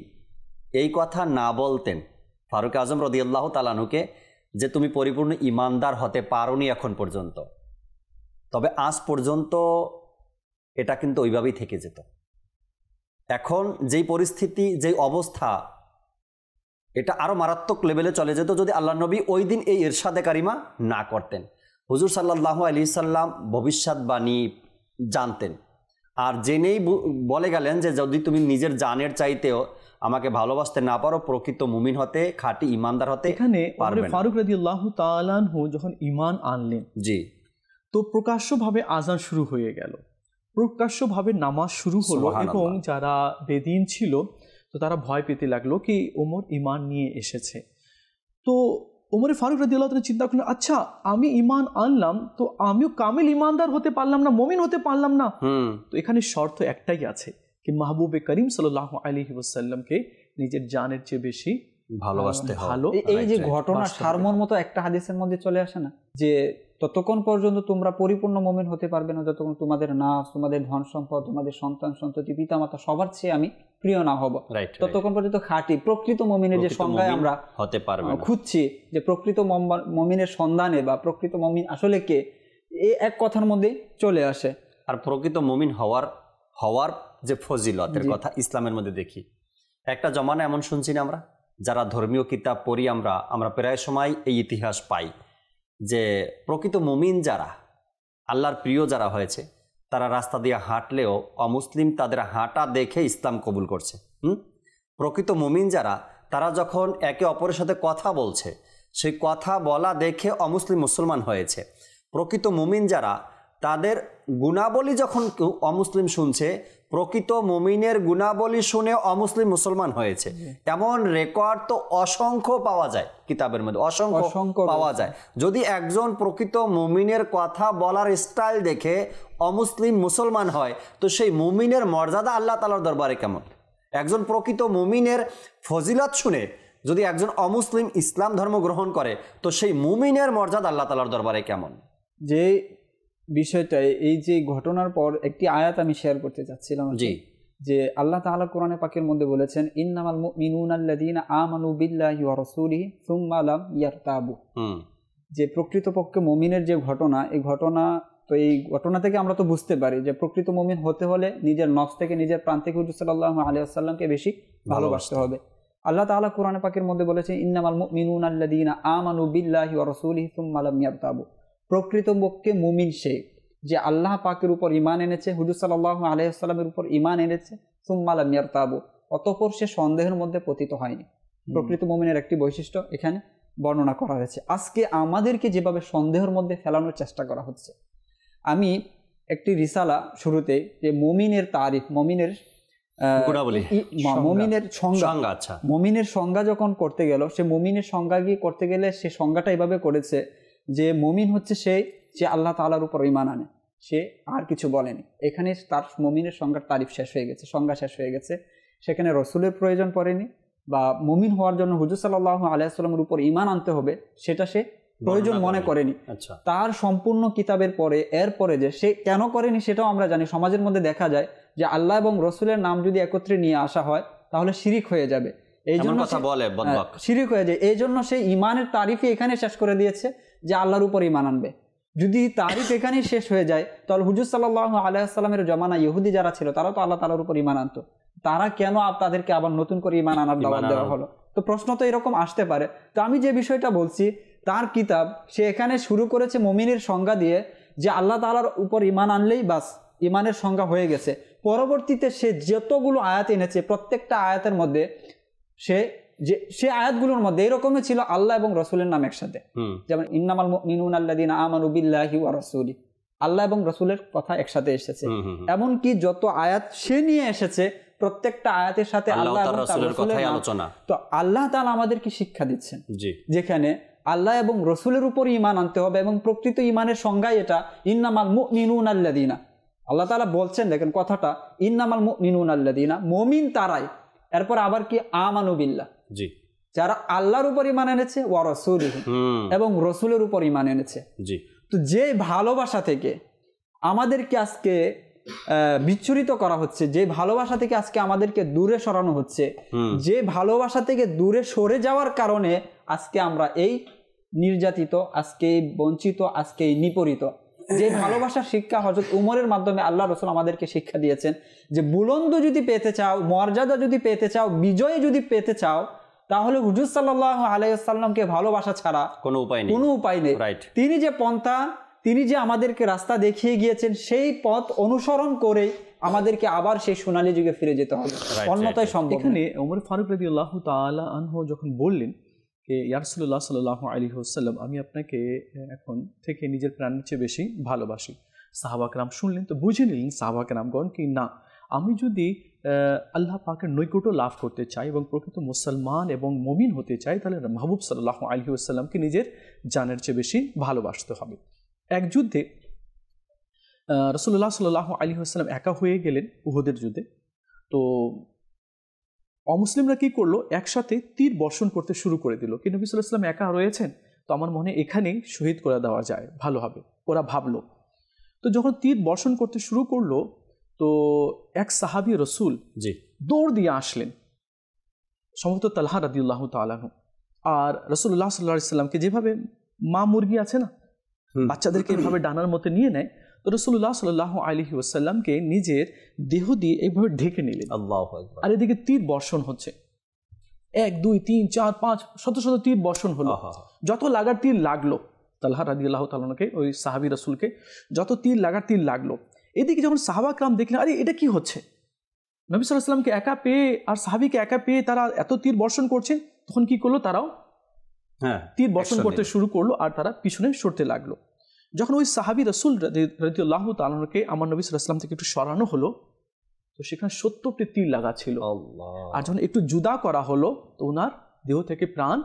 এই কথা না বলতেন ফারুক আজম রাদিয়াল্লাহু তাআলা আনহুকে, যে তুমি পরিপূর্ণ ইমানদার হতে পারোনি এখন পর্যন্ত, তবে আজ পর্যন্ত এটা কিন্তু ওইভাবেই থেকে যেত। এখন যেই পরিস্থিতি, যেই অবস্থা, এটা আরো মারাত্মক লেভেলে চলে যেত যদি আল্লাহ নবী ওই দিন এই ইরশাদে কারিমা না করতেন। হুজুর সাল্লাল্লাহু আলাইহি সাল্লাম ভবিষ্যৎবাণী জানতেন, আর জেনেই বলে গেলেন যে যদি তুমি নিজের জানের চাইতেও আমাকে ভালোবাসতে না পারো, প্রকৃত মুমিন হতে, খাঁটি ইমানদার হতে এখানে ফারুক রাদিয়াল্লাহু তাআলা আনহু যখন ঈমান আনলেন, জি, তো প্রকাশ্যভাবে আযান শুরু হয়ে গেল, প্রকাশ্যভাবে নামাজ শুরু হলো, এবং যারা বেদিন ছিল তো তারা ভয় পেতে লাগলো কি ওমর ঈমান নিয়ে এসেছে। তো ওমর ফারুক রাদিয়াল্লাহু তাআলা চিন্তা করলেন, আচ্ছা আমি ঈমান আনলাম তো আমিও কামিল ঈমানদার হতে পারলাম না, মুমিন হতে পারলাম না। তো এখানে শর্ত একটাই আছে কি মাহবুবে করিম সাল্লাল্লাহু আলাইহি ওয়াসাল্লামকে নিজের জানের চেয়ে বেশি ভালোবাসতে হবে। এই যে ঘটনা সারমর্ম তো একটা হাদিসের মধ্যে চলে আসে না, যে ততক্ষণ পর্যন্ত তোমরা পরিপূর্ণ মুমিন হতে পারবে না যতক্ষণ তোমাদের নাফস, তোমাদের ধন সম্পদ, তোমাদের সন্তান সন্ততি, পিতামাতা সবার চেয়ে আমি প্রিয় না হব, ততক্ষণ পর্যন্ত খাঁটি প্রকৃত মুমিনের যে সংজ্ঞায় আমরা হতে পারবো খুঁজছি, যে প্রকৃত মুমিনের সন্ধানে বা প্রকৃত মুমিন আসলে কে, এই এক কথার মধ্যে চলে আসে। আর প্রকৃত মুমিন হওয়ার যে ফজিলতের কথা ইসলামের মধ্যে দেখি, একটা জমানা এমন শুনছি না আমরা, যারা ধর্মীয় কিতাব পড়ি আমরা প্রায় সময় এই ইতিহাস পাই যে প্রকৃত মুমিন যারা, আল্লাহর প্রিয় যারা হয়েছে, তারা রাস্তা দিয়ে হাঁটলেও অমুসলিম তাদের হাঁটা দেখে ইসলাম কবুল করছে। প্রকৃত মুমিন যারা, তারা যখন একে অপরের সাথে কথা বলছে, সেই কথা বলা দেখে অমুসলিম মুসলমান হয়েছে। প্রকৃত মুমিন যারা, তাদের গুণাবলী যখন কেউ অমুসলিম শুনছে, প্রকৃত মুমিনের গুণাবলী শুনে অমুসলিম মুসলমান হয়েছে। এমন রেকর্ড তো অসংখ্য পাওয়া যায় কিতাবের মধ্যে, অসংখ্য পাওয়া যায়। যদি একজন প্রকৃত মুমিনের কথা বলার স্টাইল দেখে অমুসলিম মুসলমান হয়, তো সেই মুমিনের মর্যাদা আল্লাহ তাআলার দরবারে কেমন? একজন প্রকৃত মুমিনের ফজিলত শুনে যদি একজন অমুসলিম ইসলাম ধর্ম গ্রহণ করে, তো সেই মুমিনের মর্যাদা আল্লাহ তাআলার দরবারে কেমন? যে বিষয়টা, এই যে ঘটনার পর একটি আয়াত আমি শেয়ার করতে চাচ্ছিলাম, যে আল্লাহ তাআলা কোরআনে পাকের মধ্যে বলেছেন, ইন্নামাল মুমিনুনা আল্লাযীনা আমানু বিল্লাহি ওয়া রাসূলিহি সুম্মা লাম ইয়ারতাবু, যে প্রকৃতপক্ষে মুমিনের যে ঘটনা, এই ঘটনা তো এই ঘটনা থেকে আমরা তো বুঝতে পারি যে প্রকৃত মুমিন হতে হলে নিজের নফস থেকে, নিজের প্রাণ থেকে হুজুর সাল্লাল্লাহু আলাইহি ওয়াসাল্লামকে বেশি ভালোবাসতে হবে। আল্লাহ তাআলা কোরআনে পাকের মধ্যে বলেছেন, ইন্নামাল মুমিনুনা আল্লাযীনা আমানু বিল্লাহি ওয়া রাসূলিহি সুম্মা লাম ইয়ারতাবু, প্রকৃতপক্ষে মুমিন সে যে আল্লাহ পাকের উপর ঈমান এনেছে, হুজুর সাল্লাল্লাহু আলাইহি ওয়াসাল্লামের উপর ঈমান এনেছে, সুম্মা লাম ইয়ারতাবু, অতঃপর সে সন্দেহের মধ্যে পতিত হয়নি। প্রকৃত মুমিনের একটি বৈশিষ্ট্য এখানে বর্ণনা করা হয়েছে। আজকে আমাদেরকে যেভাবে সন্দেহের মধ্যে ফেলানোর চেষ্টা করা হচ্ছে, আমি একটি রিসালা শুরুতে যে মুমিনের তারিফ, মুমিনের সংজ্ঞা যখন করতে গেল, সে মুমিনের সংজ্ঞা গিয়ে করতে গেলে সে সংজ্ঞাটা এভাবে করেছে যে মুমিন হচ্ছে সে যে আল্লাহ তাআলার উপর ঈমান আনে, সে আর কিছু বলেনি। এখানে তার মুমিনের সংজ্ঞার তারিফ শেষ হয়ে গেছে, সংজ্ঞা শেষ হয়ে গেছে। সেখানে রসুলের প্রয়োজন পড়েনি, বা মুমিন হওয়ার জন্য হুজুর সাল্লাল্লাহু আলাইহি ওয়াসাল্লামের উপর ঈমান আনতে হবে সেটা সে প্রয়োজন মনে করেনি। তার সম্পূর্ণ কিতাবের পরে এরপরে যে সে কেন করেনি সেটাও আমরা জানি। সমাজের মধ্যে দেখা যায় যে আল্লাহ এবং রসুলের নাম যদি একত্রে নিয়ে আসা হয় তাহলে শিরিক হয়ে যাবে, এই জন্য শিরিক হয়ে যায়। এই জন্য সে ঈমানের তারিফই এখানে শেষ করে দিয়েছে যে আল্লাহর উপর ঈমান আনবে। যদি তারিখ এখানেই শেষ হয়ে যায়, তাহলে হুজুর সাল্লাল্লাহু আলাইহি ওয়াসাল্লামের জমানা ইহুদি যারা ছিল তারা তো আল্লাহ তাআলার উপর ঈমান আনতো, তারা কেন তাদেরকে আবার নতুন করে ঈমান আনার দাওয়াত দেওয়া হলো? তো প্রশ্ন তো এরকম আসতে পারে। তো আমি যে বিষয়টা বলছি, তার কিতাব সে এখানে শুরু করেছে মুমিনের সংজ্ঞা দিয়ে, যে আল্লাহ তাআলার উপর ঈমান আনলেই বাস ঈমানের সংজ্ঞা হয়ে গেছে। পরবর্তীতে সে যতগুলো আয়াত এনেছে, প্রত্যেকটা আয়াতের মধ্যে সে আয়াতগুলোর মধ্যে এরকমই ছিল আল্লাহ এবং রসুলের নাম একসাথে। যেমন ইন্নামাল মুমিনুনা আল্লাযীনা আমানু বিল্লাহি ওয়া রাসূলি, আল্লাহ এবং রসুলের কথা একসাথে এসেছে। এমনকি যত আয়াত সে নিয়ে এসেছে প্রত্যেকটা আয়াতের সাথে আল্লাহ এবং তার রাসূলের আলোচনা। তো আল্লাহ তাআলা আমাদেরকে শিক্ষা দিচ্ছেন যেখানে আল্লাহ এবং রসুলের উপর ঈমান আনতে হবে, এবং প্রকৃত ঈমানের সংজ্ঞা এটা, ইন্নামাল মুমিনুনা আল্লাযীনা। আল্লাহ তাআলা বলছেন, দেখেন কথাটা, ইন্নামাল মুমিনুনা আল্লাযীনা, মুমিন তারাই। এরপর আবার কি, আমানু বিল্লাহ, যারা আল্লাহর উপর ঈমান এনেছে, ওয়া রাসূলিহি, এবং রসুলের উপর ঈমান এনেছে। তো যে ভালোবাসা থেকে আমাদেরকে আজকে বিচ্ছুরিত করা হচ্ছে, যে ভালোবাসা থেকে আজকে আমাদেরকে দূরে সরানো হচ্ছে, যে ভালোবাসা থেকে দূরে সরে যাওয়ার কারণে আজকে আমরা এই নির্যাতিত, আজকে এই বঞ্চিত, আজকে এই নিপীড়িত। যে ভালোবাসার শিক্ষা হযরত উমরের মাধ্যমে আল্লাহ রাসূল আমাদেরকে শিক্ষা দিয়েছেন, যে বুলন্দ যদি পেতে চাও, মর্যাদা যদি পেতে চাও, বিজয় যদি পেতে চাও, তাহলে হুজুর সাল্লাল্লাহু আলাইহি ওয়াসাল্লামকে ভালোবাসা ছাড়া কোনো উপায় নেই। তিনি যে পন্থা, তিনি যে আমাদেরকে রাস্তা দেখিয়ে গিয়েছেন, সেই পথ অনুসরণ করে আমাদেরকে আবার সেই সোনালী যুগে ফিরে যেতে হবে, অন্যথায় সম্ভব। এখানে ওমর ফারুক রাদিয়াল্লাহু তাআলা আনহু যখন বললেন যে ইয়া রাসূলুল্লাহ সাল্লাল্লাহু আলাইহি ওয়াসাল্লাম, আমি আপনাকে এখন থেকে নিজের প্রাণের চেয়ে বেশি ভালোবাসি, সাহাবা কেরাম শুনলেন, তো বুঝে নিলেন সাহাবা কেরামগণ কি না, আমি যদি আল্লাহ পাকের নৈকট্য লাভ করতে চাই এবং প্রকৃত মুসলমান এবং মুমিন হতে চাই, তাহলে মাহবুব সাল্লাল্লাহু আলাইহি ওয়াসাল্লামকে নিজের জানের চেয়ে বেশি ভালোবাসতে হবে। এক যুদ্ধে রাসূলুল্লাহ সাল্লাল্লাহু আলাইহি ওয়াসাল্লাম একা হয়ে গেলেন উহুদের যুদ্ধে। তো অমুসলিমরা কি করলো, একসাথে তীর বর্ষণ করতে শুরু করে দিল। কি নবী সাল্লাল্লাহু আলাইহি ওয়াসাল্লাম একা রয়েছেন, তো আমার মনে এখানেই শহীদ করে দেওয়া যায়, ভালো হবে, ওরা ভাবলো। তো যখন তীর বর্ষণ করতে শুরু করলো, তো এক সাহাবী রসুল দৌড় দিয়ে আসলেন, সম্ভবত তালহা রাদিয়াল্লাহু তাআলা আনহু। আর রাসূলুল্লাহ সাল্লাল্লাহু আলাইহি ওয়াসাল্লামকে যেভাবে মা মুরগি আছে না, বাচ্চাদেরকে এভাবে ডানার মধ্যে নিয়ে নেয়, তো রাসূলুল্লাহ সাল্লাল্লাহু আলাইহি ওয়াসাল্লামকে নিজের দেহ দিয়ে এইভাবে ঢেকে নিলেন। আল্লাহু আকবার। আর এদিকে তীর বর্ষণ হচ্ছে, 1 2 3 4 5 শত শত তীর বর্ষণ হলো। যত লাগার তীর লাগলো তালহা রাদিয়াল্লাহু তাআলাকে, ওই সাহাবী রাসূলকে যত তীর লাগার তীর লাগলো। এদিকে যখন সাহাবা کرام দেখলেন, আরে এটা কি হচ্ছে, নবী সাল্লাল্লাহু আলাইহি ওয়াসাল্লামকে একা পেয়ে আর সাহাবীকে একা পেয়ে তারা এত তীর বর্ষণ করছেন, তখন কি করলো, তারাও তীর বর্ষণ করতে শুরু করলো, আর তারা পিছনে সরতে লাগলো। যখন ওই সাহাবী রাসূল রাদিয়াল্লাহু তাআলাকে আমার নবী সাল্লাল্লাহু আলাইহি ওয়াসাল্লাম থেকে একটু সরানো হলো, তো সেখানে 70টি তীর লাগা ছিল। আর যখন একটু জুদা করা হলো, তো ওনার দেহ থেকে প্রাণ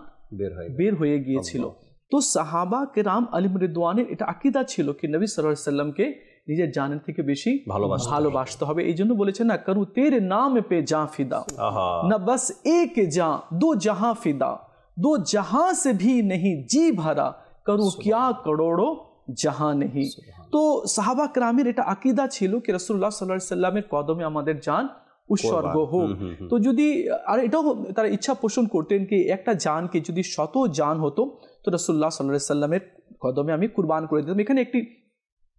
বের হয়ে গিয়েছিল। তো সাহাবা কেরাম আলিম রিদওয়ানের এটা আকীদা ছিল কি নবী সাল্লাল্লাহু আলাইহি ওয়াসাল্লামকে নিজের জানের থেকে বেশি ভালোবাসতে হবে। এই জন্য বলেছেন না, করু তেরে নাম পে জাঁ ফিদা, না বাস এক জাঁ দো জাহাঁ ফিদা, দো জাহাঁ সে ভি नहीं जी भरा, করু क्या करोड़ों জাহাঁ नहीं। তো সাহাবা কেরামের এটা আকীদা ছিল কি রাসূলুল্লাহ সাল্লাল্লাহু আলাইহি ওয়াসাল্লামের কদমে আমাদের জান উৎসর্গ হোক। তো যদি আর এটাও তারা ইচ্ছা পোষণ করতেন কি একটা জানকে যদি 100 জান হতো, তো রাসূলুল্লাহ সাল্লাল্লাহু আলাইহি ওয়াসাল্লামের কদমে আমি কুরবান করে দিতাম। এখানে একটি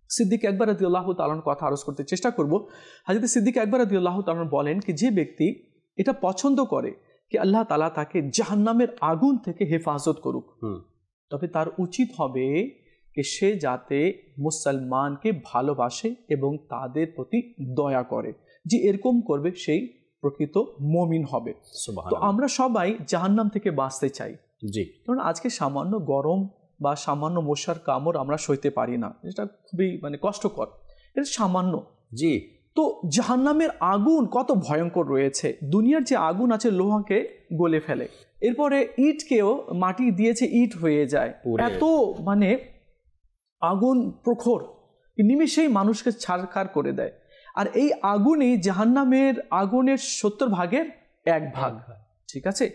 সিদ্দিক আকবর রাদিয়াল্লাহু তাআলার কথা আরজ করতে চেষ্টা করব। হযরত সিদ্দিক আকবর রাদিয়াল্লাহু তাআলা বলেন কি যে ব্যক্তি এটা পছন্দ করে কি আল্লাহ তাআলা তাকে জাহান্নামের আগুন থেকে হেফাজত করুক, তবে তার উচিত হবে कि সে যাতে মুসলমানকে ভালোবাসে এবং তাদের প্রতি দয়া করে, যে এরকম করবে সেই প্রকৃত মুমিন হবে। তো আমরা সবাই জাহান্নাম থেকে বাঁচতে চাই, কারণ আজকে সামান্য গরম বা সামান্য মশার কামড় আমরা সইতে পারি না, এটা খুবই কষ্টকর, এটা সামান্য। তো জাহান্নামের আগুন কত ভয়ঙ্কর রয়েছে, দুনিয়ার যে আগুন আছে লোহাকে গলে ফেলে, এরপরে ইটকেও মাটি দিয়েছে ইট হয়ে যায়, এত আগুন প্রখর, নিমেষেই মানুষকে ছারখার করে দেয়। আর এই আগুনই জাহান্নামের আগুনের 70 ভাগের 1 ভাগ, ঠিক আছে।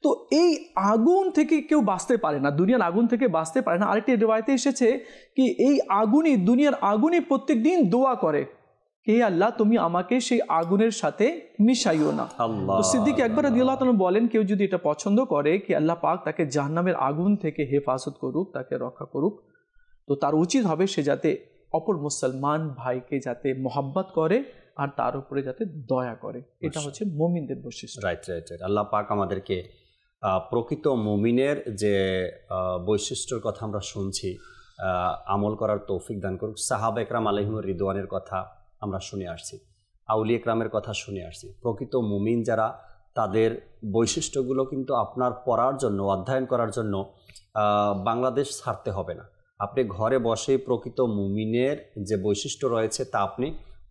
তো এই আগুন থেকে কেউ বাঁচতে পারে না, দুনিয়ার আগুন থেকে বাঁচতে পারে না। আরেকটি রিওয়ায়াতে এসেছে কি এই আগুনই, দুনিয়ার আগুনই প্রত্যেক দিন দোয়া করে কে আল্লাহ তুমি আমাকে সেই আগুনের সাথে মিশাইও না। তো সিদ্দিক আকবর রাদিয়াল্লাহু তাআলা বলেন কেউ যদি এটা পছন্দ করে কি আল্লাহ পাক তাকে জাহান্নামের আগুন থেকে হেফাজত করুক, তাকে রক্ষা করুক, তো তার উচিত হবে সে যাতে অপর মুসলমান ভাইকে যাতে মোহাব্বত করে আর তার উপরে যাতে দয়া করে। এটা হচ্ছে মুমিনদের বৈশিষ্ট্য। Right right right. আল্লাহ পাক আমাদেরকে প্রকৃত মুমিনের যে বৈশিষ্ট্যর কথা আমরা শুনছি আমল করার তৌফিক দান করুক। সাহাবা একরাম আলাইহিমুর রিদওয়ানের কথা আমরা শুনে আসছি, আউলিয়া একরামের কথা শুনে আসছি। প্রকৃত মুমিন যারা, তাদের বৈশিষ্ট্যগুলো কিন্তু আপনার পড়ার জন্য, অধ্যয়ন করার জন্য বাংলাদেশ ছাড়তে হবে না। আপনি ঘরে বসেই প্রকৃত মুমিনের যে বৈশিষ্ট্য রয়েছে তা আপনি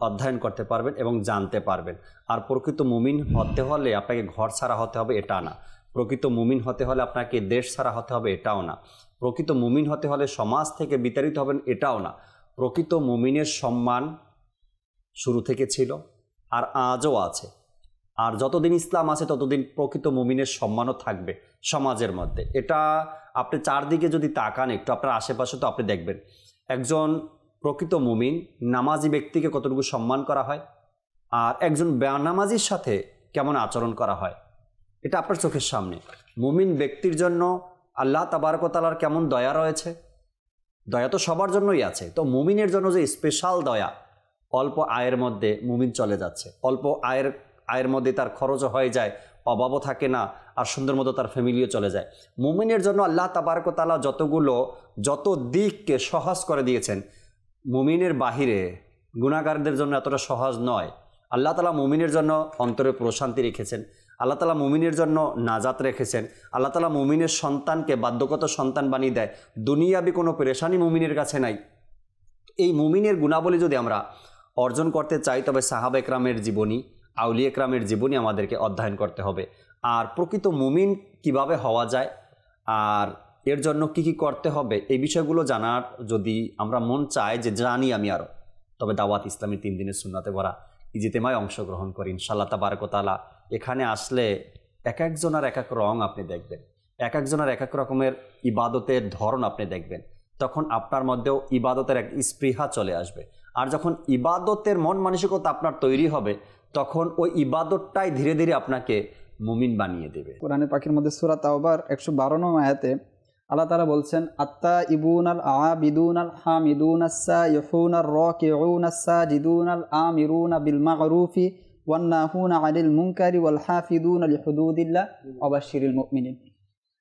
অধ্যয়ন করতে পারবেন এবং জানতে পারবেন। আর প্রকৃত মুমিন হতে হলে আপনাকে ঘর ছাড়া হতে হবে এটা না, প্রকৃত মুমিন হতে হলে আপনাকে দেশ ছাড়া হতে হবে এটাও না, প্রকৃত মুমিন হতে হলে সমাজ থেকে বিতাড়িত হবেন এটাও না। প্রকৃত মুমিনের সম্মান শুরু থেকে ছিল আর আজও আছে, আর যতদিন ইসলাম আছে ততদিন প্রকৃত মুমিনের সম্মানও থাকবে সমাজের মধ্যে। এটা আপনি চারদিকে যদি তাকান একটু, আপনার আশেপাশে তো আপনি দেখবেন একজন প্রকৃত মুমিন নামাজি ব্যক্তিকে কতটুকু সম্মান করা হয় আর একজন বেনামাজির সাথে কেমন আচরণ করা হয়, এটা আপনার চোখের সামনে। মুমিন ব্যক্তির জন্য আল্লাহ তাবারক ওয়া তাআলার কেমন দয়া রয়েছে, দয়া তো সবার জন্যই আছে, তো মুমিনের জন্য যে স্পেশাল দয়া, অল্প আয়ের মধ্যে মুমিন চলে যাচ্ছে, অল্প আয়ের মধ্যে তার খরচও হয়ে যায়, অভাবও থাকে না, আর সুন্দর মতো তার ফ্যামিলিও চলে যায়। মুমিনের জন্য আল্লাহ তাবারক ওয়া তাআলা যত দিককে সহজ করে দিয়েছেন, মুমিনের বাহিরে গুনাহগারদের জন্য এতটা সহজ নয়। আল্লাহ তাআলা মুমিনের জন্য অন্তরে প্রশান্তি রেখেছেন, আল্লাহ তাআলা মুমিনের জন্য নাজাত রেখেছেন, আল্লাহ তাআলা মুমিনের সন্তানকে বাধ্যগত সন্তান বানিয়ে দেয়। দুনিয়াবি কোনো পেরেশানি মুমিনের কাছে নাই। এই মুমিনের গুণাবলী যদি আমরা অর্জন করতে চাই, তবে সাহাবা একরামের জীবনী, আউলিয়া একরামের জীবনী আমাদেরকে অধ্যয়ন করতে হবে। আর প্রকৃত মুমিন কিভাবে হওয়া যায় আর এর জন্য কি কি করতে হবে, এই বিষয়গুলো জানার যদি আমরা মন চাই যে জানি আমি আরও, তবে দাওয়াত ইসলামী 3 দিনের সুন্নাতে ভরা ইজতেমায় অংশগ্রহণ করি ইনশাআল্লাহ তাবারক ওয়া তাআলা। এখানে আসলে এক একজনের এক এক রং আপনি দেখবেন, এক একজনের এক এক রকমের ইবাদতের ধরন আপনি দেখবেন, তখন আপনার মধ্যেও ইবাদতের এক স্পৃহা চলে আসবে। আর যখন ইবাদতের মন মানসিকতা আপনার তৈরি হবে, তখন ওই ইবাদতটাই ধীরে ধীরে আপনাকে মুমিন বানিয়ে দেবে। কোরআনে পাকের মধ্যে সূরা তাওবার 112 নং আয়াতে আল্লাহ তাআলা বলছেন, আত্তা ইবুনাল আবিদুনাল হামিদুনাস সাইহুনার রাকিউনাস সাজিদুনাল আমিরুনা বিল মা'রুফি ওয়ান নাহুনা আনিল মুনকারি ওয়াল হাফিদুনা লিহুদুদিল্লাহ ওয়া বাশশিরিল মুমিনিন।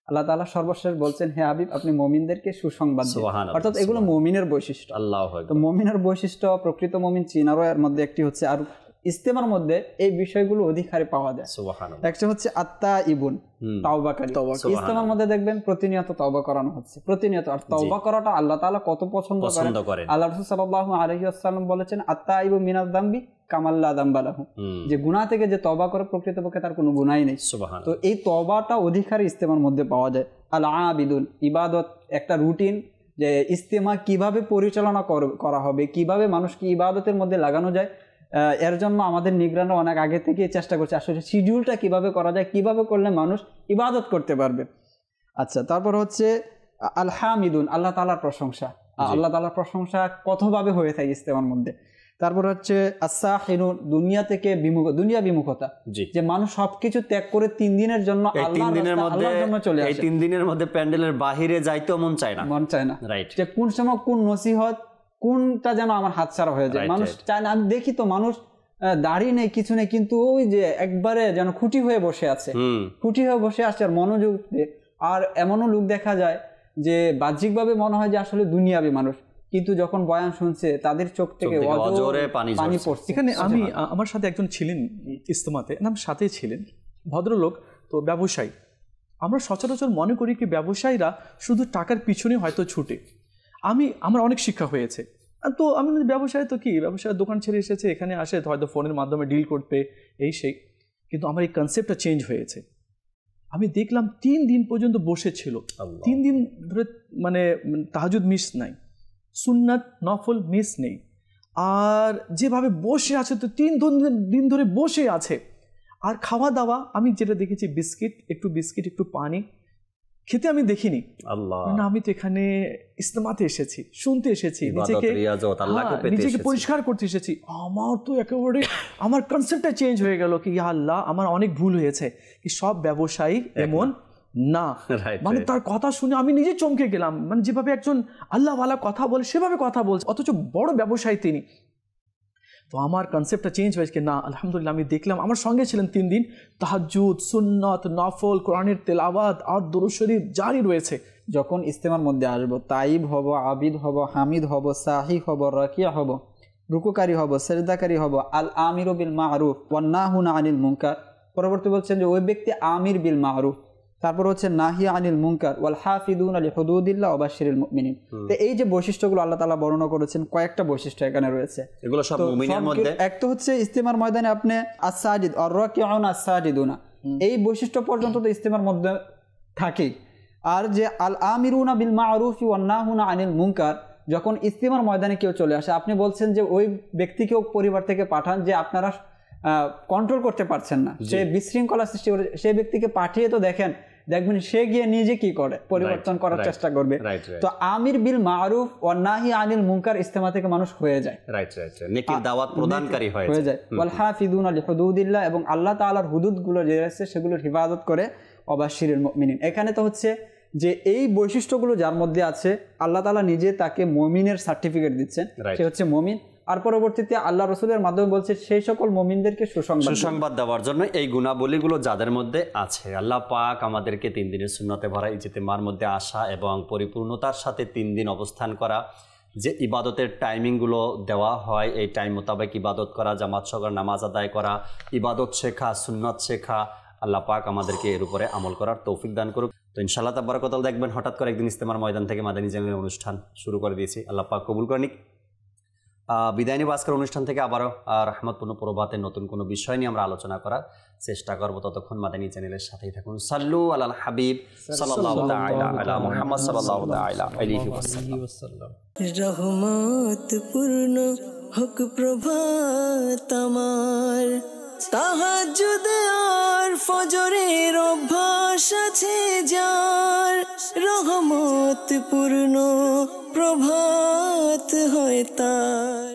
আল্লাহ তাআলা সর্বশেষ বলছেন, হে হাবিব, আপনি মুমিনদেরকে সুসংবাদ দিন। অর্থাৎ এগুলো মুমিনের বৈশিষ্ট্য। আল্লাহু আকবার। তো মুমিনের বৈশিষ্ট্য, প্রকৃত মুমিন চিনারও এর মধ্যে একটি হচ্ছে, আর ইস্তেমার মধ্যে এই বিষয়গুলো অধিকারে পাওয়া যায়। সুবহানাল্লাহ। একটা হচ্ছে আত্তা ইবুন, তাওবাকারী। ইস্তেমার মধ্যে দেখবেন প্রতিনিয়ত তওবা করানো হচ্ছে, প্রতিনিয়ত। আর তওবা করাটা আল্লাহ তাআলা কত পছন্দ করেন। আল্লাহ রাসূল সাল্লাল্লাহু আলাইহি ওয়াসাল্লাম বলেছেন, আত্তা ইবু মিনাজ যামবি কামাল্লা যামবা লাহু, যে গুনাহ থেকে যে তওবা করে প্রকৃতপক্ষে তার কোনো গুনাহই নেই। সুবহানাল্লাহ। তো এই তওবাটা অধিকারী ইস্তেমার মধ্যে পাওয়া যায়। আল আবিদুন, ইবাদত, একটা রুটিন, যে ইস্তেমা কিভাবে পরিচালনা করা হবে, কিভাবে মানুষকে ইবাদতের মধ্যে লাগানো যায়, এর জন্য আমাদের নিগরানরা অনেক আগে থেকে চেষ্টা করছে আসলে শিডিউলটা কিভাবে করা যায়, কিভাবে করলে মানুষ ইবাদত করতে পারবে। আচ্ছা, তারপর হচ্ছে আল হামিদুন, আল্লাহ তাআলার প্রশংসা। আল্লাহ তাআলার প্রশংসা কতভাবে হয়ে থাকে ইস্তেমার মধ্যে। তারপর হচ্ছে আস-সাহিনুন, দুনিয়া বিমুখতা, যে মানুষ সবকিছু ত্যাগ করে 3 দিনের জন্য আল্লাহর জন্য চলে আসে। এই 3 দিনের মধ্যে প্যান্ডেলের বাহিরে যাইতেও মন চায় না। রাইট। যে কোন সময় কোন নসিহত, কোনটা যেন আমার হাতছাড়া হয়ে যায়, মানুষ চায় না। আমি দেখি তো মানুষ দাড়ি নেই, কিছু নেই, কিন্তু ওই যে একবারে যেন খুঁটি হয়ে বসে আছে, আর মনোযোগ। আর এমনও লোক দেখা যায় যে বাহ্যিকভাবে মনে হয় যে আসলে দুনিয়াবী মানুষ, কিন্তু যখন বয়ান শুনছে তাদের চোখ থেকে অজরে পানি পড়ছে। এখানে আমার সাথে একজন ছিলেন ইস্তেমাতে, নাম সাথে ছিলেন ভদ্রলোক, তো ব্যবসায়ী। আমরা সচরাচর মনে করি কি ব্যবসায়ীরা শুধু টাকার পিছনে হয়তো ছুটে। আমার অনেক শিক্ষা হয়েছে, তো আমি ব্যবসায় তো কি, ব্যবসায়ের দোকান ছেড়ে এসেছে, এখানে আসে হয়তো ফোনের মাধ্যমে ডিল করতে, এই সেই। কিন্তু আমার এই কনসেপ্টটা চেঞ্জ হয়েছে। আমি দেখলাম 3 দিন পর্যন্ত বসে ছিল, 3 দিন ধরে, মানে তাহাজ্জুদ মিস নাই, সুন্নাত নফল মিস নেই। আর যেভাবে বসে আছে, তো 3 দিন ধরে বসে আছে। আর খাওয়া দাওয়া আমি যেটা দেখেছি, বিস্কিট, একটু পানি খেতে আমি দেখিনি। আল্লাহ, আমি তো এখানে ইস্তেমাতে এসেছি, শুনতে এসেছি, নিজেকে পরিষ্কার করতে এসেছি। আমার তো একেবারে আমার কনসেপ্টটা চেঞ্জ হয়ে গেল কি, ইয়া আল্লাহ, আমার অনেক ভুল হয়েছে। কি সব ব্যবসায়ী এমন না, মানে তার কথা শুনে আমি নিজে চমকে গেলাম, মানে যেভাবে একজন আল্লাহওয়ালা কথা বলে সেভাবে কথা বলছে, অথচ বড় ব্যবসায়ী তিনি। তো আমার কনসেপ্টটা চেঞ্জ হয়েছে, না আলহামদুলিল্লাহ আমি দেখলাম আমার সঙ্গে ছিলেন 3 দিন, তাহাজ্জুদ, সুন্নাত, নফল, কোরআনের তেলাওয়াত আর দুরূদ শরীফ জারি রয়েছে। যখন ইস্তেমার মধ্যে আসবো, তাইব হব, আবিদ হব, হামিদ হব, সাহি হব, রাকিয়া হব, রুকুকারী হব, সেজদাকারী হব, আল আমিরু বিল মারুফ ওয়ান নাহুনা আনিল মুনকার। পরবর্তী বলছেন যে ওই ব্যক্তি আমির বিল মারুফ, তারপর হচ্ছে নাহি আনিল মুনকার ওয়াল হাফিদুনা লিহুদুদিল্লাহ ওয়া বাশশিরিল মুমিনিন। তো এই যে বৈশিষ্ট্যগুলো আল্লাহ তাআলা বর্ণনা করেছেন, কয়েকটা বৈশিষ্ট্য এখানে রয়েছে। এগুলো সব মুমিনের মধ্যে। এক তো হচ্ছে ইস্তেমার ময়দানে আপনি as-সাজিদ আর রাকিউন as-সাজিদুনা, এই বৈশিষ্ট্য পর্যন্ত তো ইস্তেমার মধ্যে থাকেই। আর যে আল আমিরুনা বিল মারুফ ওয়ান নাহুনা আনিল মুনকার, যখন ইস্তেমার ময়দানে কেউ চলে আসে, আপনি বলছেন যে ওই ব্যক্তিকেও পরিবার থেকে পাঠান যে আপনারা কন্ট্রোল করতে পারছেন না, সে বিশৃঙ্খলা সৃষ্টি করে, সেই ব্যক্তিকে পাঠিয়ে তো দেখবেন সে গিয়ে নিজে কি করে, পরিবর্তন করার চেষ্টা করবে। তো আমির বিল মারুফ ওয়ান নাহি আনিল মুনকার ইস্তেমা থেকে মানুষ হয়ে যায়, নেকির দাওয়াত প্রদানকারী হয়ে যায়। ওয়াল হাফিদুনা লিহুদুদিল্লাহ, এবং আল্লাহ তাআলার হুদুদগুলো যে আছে সেগুলোর হিফাজত করে, ওয়া বাশশিরিল মুমিনিন। এখানে তো হচ্ছে যে এই বৈশিষ্ট্যগুলো যার মধ্যে আছে, আল্লাহ তাআলা নিজে তাকে মুমিনের সার্টিফিকেট দিচ্ছেন, সে হচ্ছে মুমিন। আর পরবর্তীতে আল্লাহ রাসূলের মাধ্যমে বলছে সেই সকল মুমিনদেরকে সুসংবাদ দেওয়ার জন্য এই গুণাবলীগুলো যাদের মধ্যে আছে। আল্লাহ পাক আমাদেরকে 3 দিনের সুন্নতে ভরা ইজতেমার মধ্যে আসা এবং পরিপূর্ণতার সাথে 3 দিন অবস্থান করা, যে ইবাদতের টাইমিংগুলো দেওয়া হয় এই টাইম মোতাবেক ইবাদত করা, জামাত সহকারে নামাজ আদায় করা, ইবাদত শেখা, সুন্নত শেখা, আল্লাহ পাক আমাদেরকে এর উপরে আমল করার তৌফিক দান করুক। তো ইনশাআল্লাহ তাবারাক ওয়া তাআলা দেখবেন হঠাৎ করে একদিন ইস্তেমার ময়দান থেকে মাদানী চ্যানেলের অনুষ্ঠান শুরু করে দিয়েছি। আল্লাহ পাক কবুল করে নিক। বিদায় নিব আজকের অনুষ্ঠান থেকে। আবারও রহমতপূর্ণ প্রভাতের নতুন কোনো বিষয় নিয়ে আমরা আলোচনা করার চেষ্টা করব। ততক্ষণ মাদানী চ্যানেলের সাথেই থাকুন। সাল্লু আলাল হাবিব সাল্লাল্লাহু তাআলা আলা মুহাম্মদ সাল্লাল্লাহু তাআলা আলাইহি ওয়াসাল্লাম। রহমত পূর্ণ হোক প্রভাত আমার, তাহাজ্জুদ আর ফজরের অভ্যাস আছে যার, রহমত পূর্ণ প্রভাত হয় তার।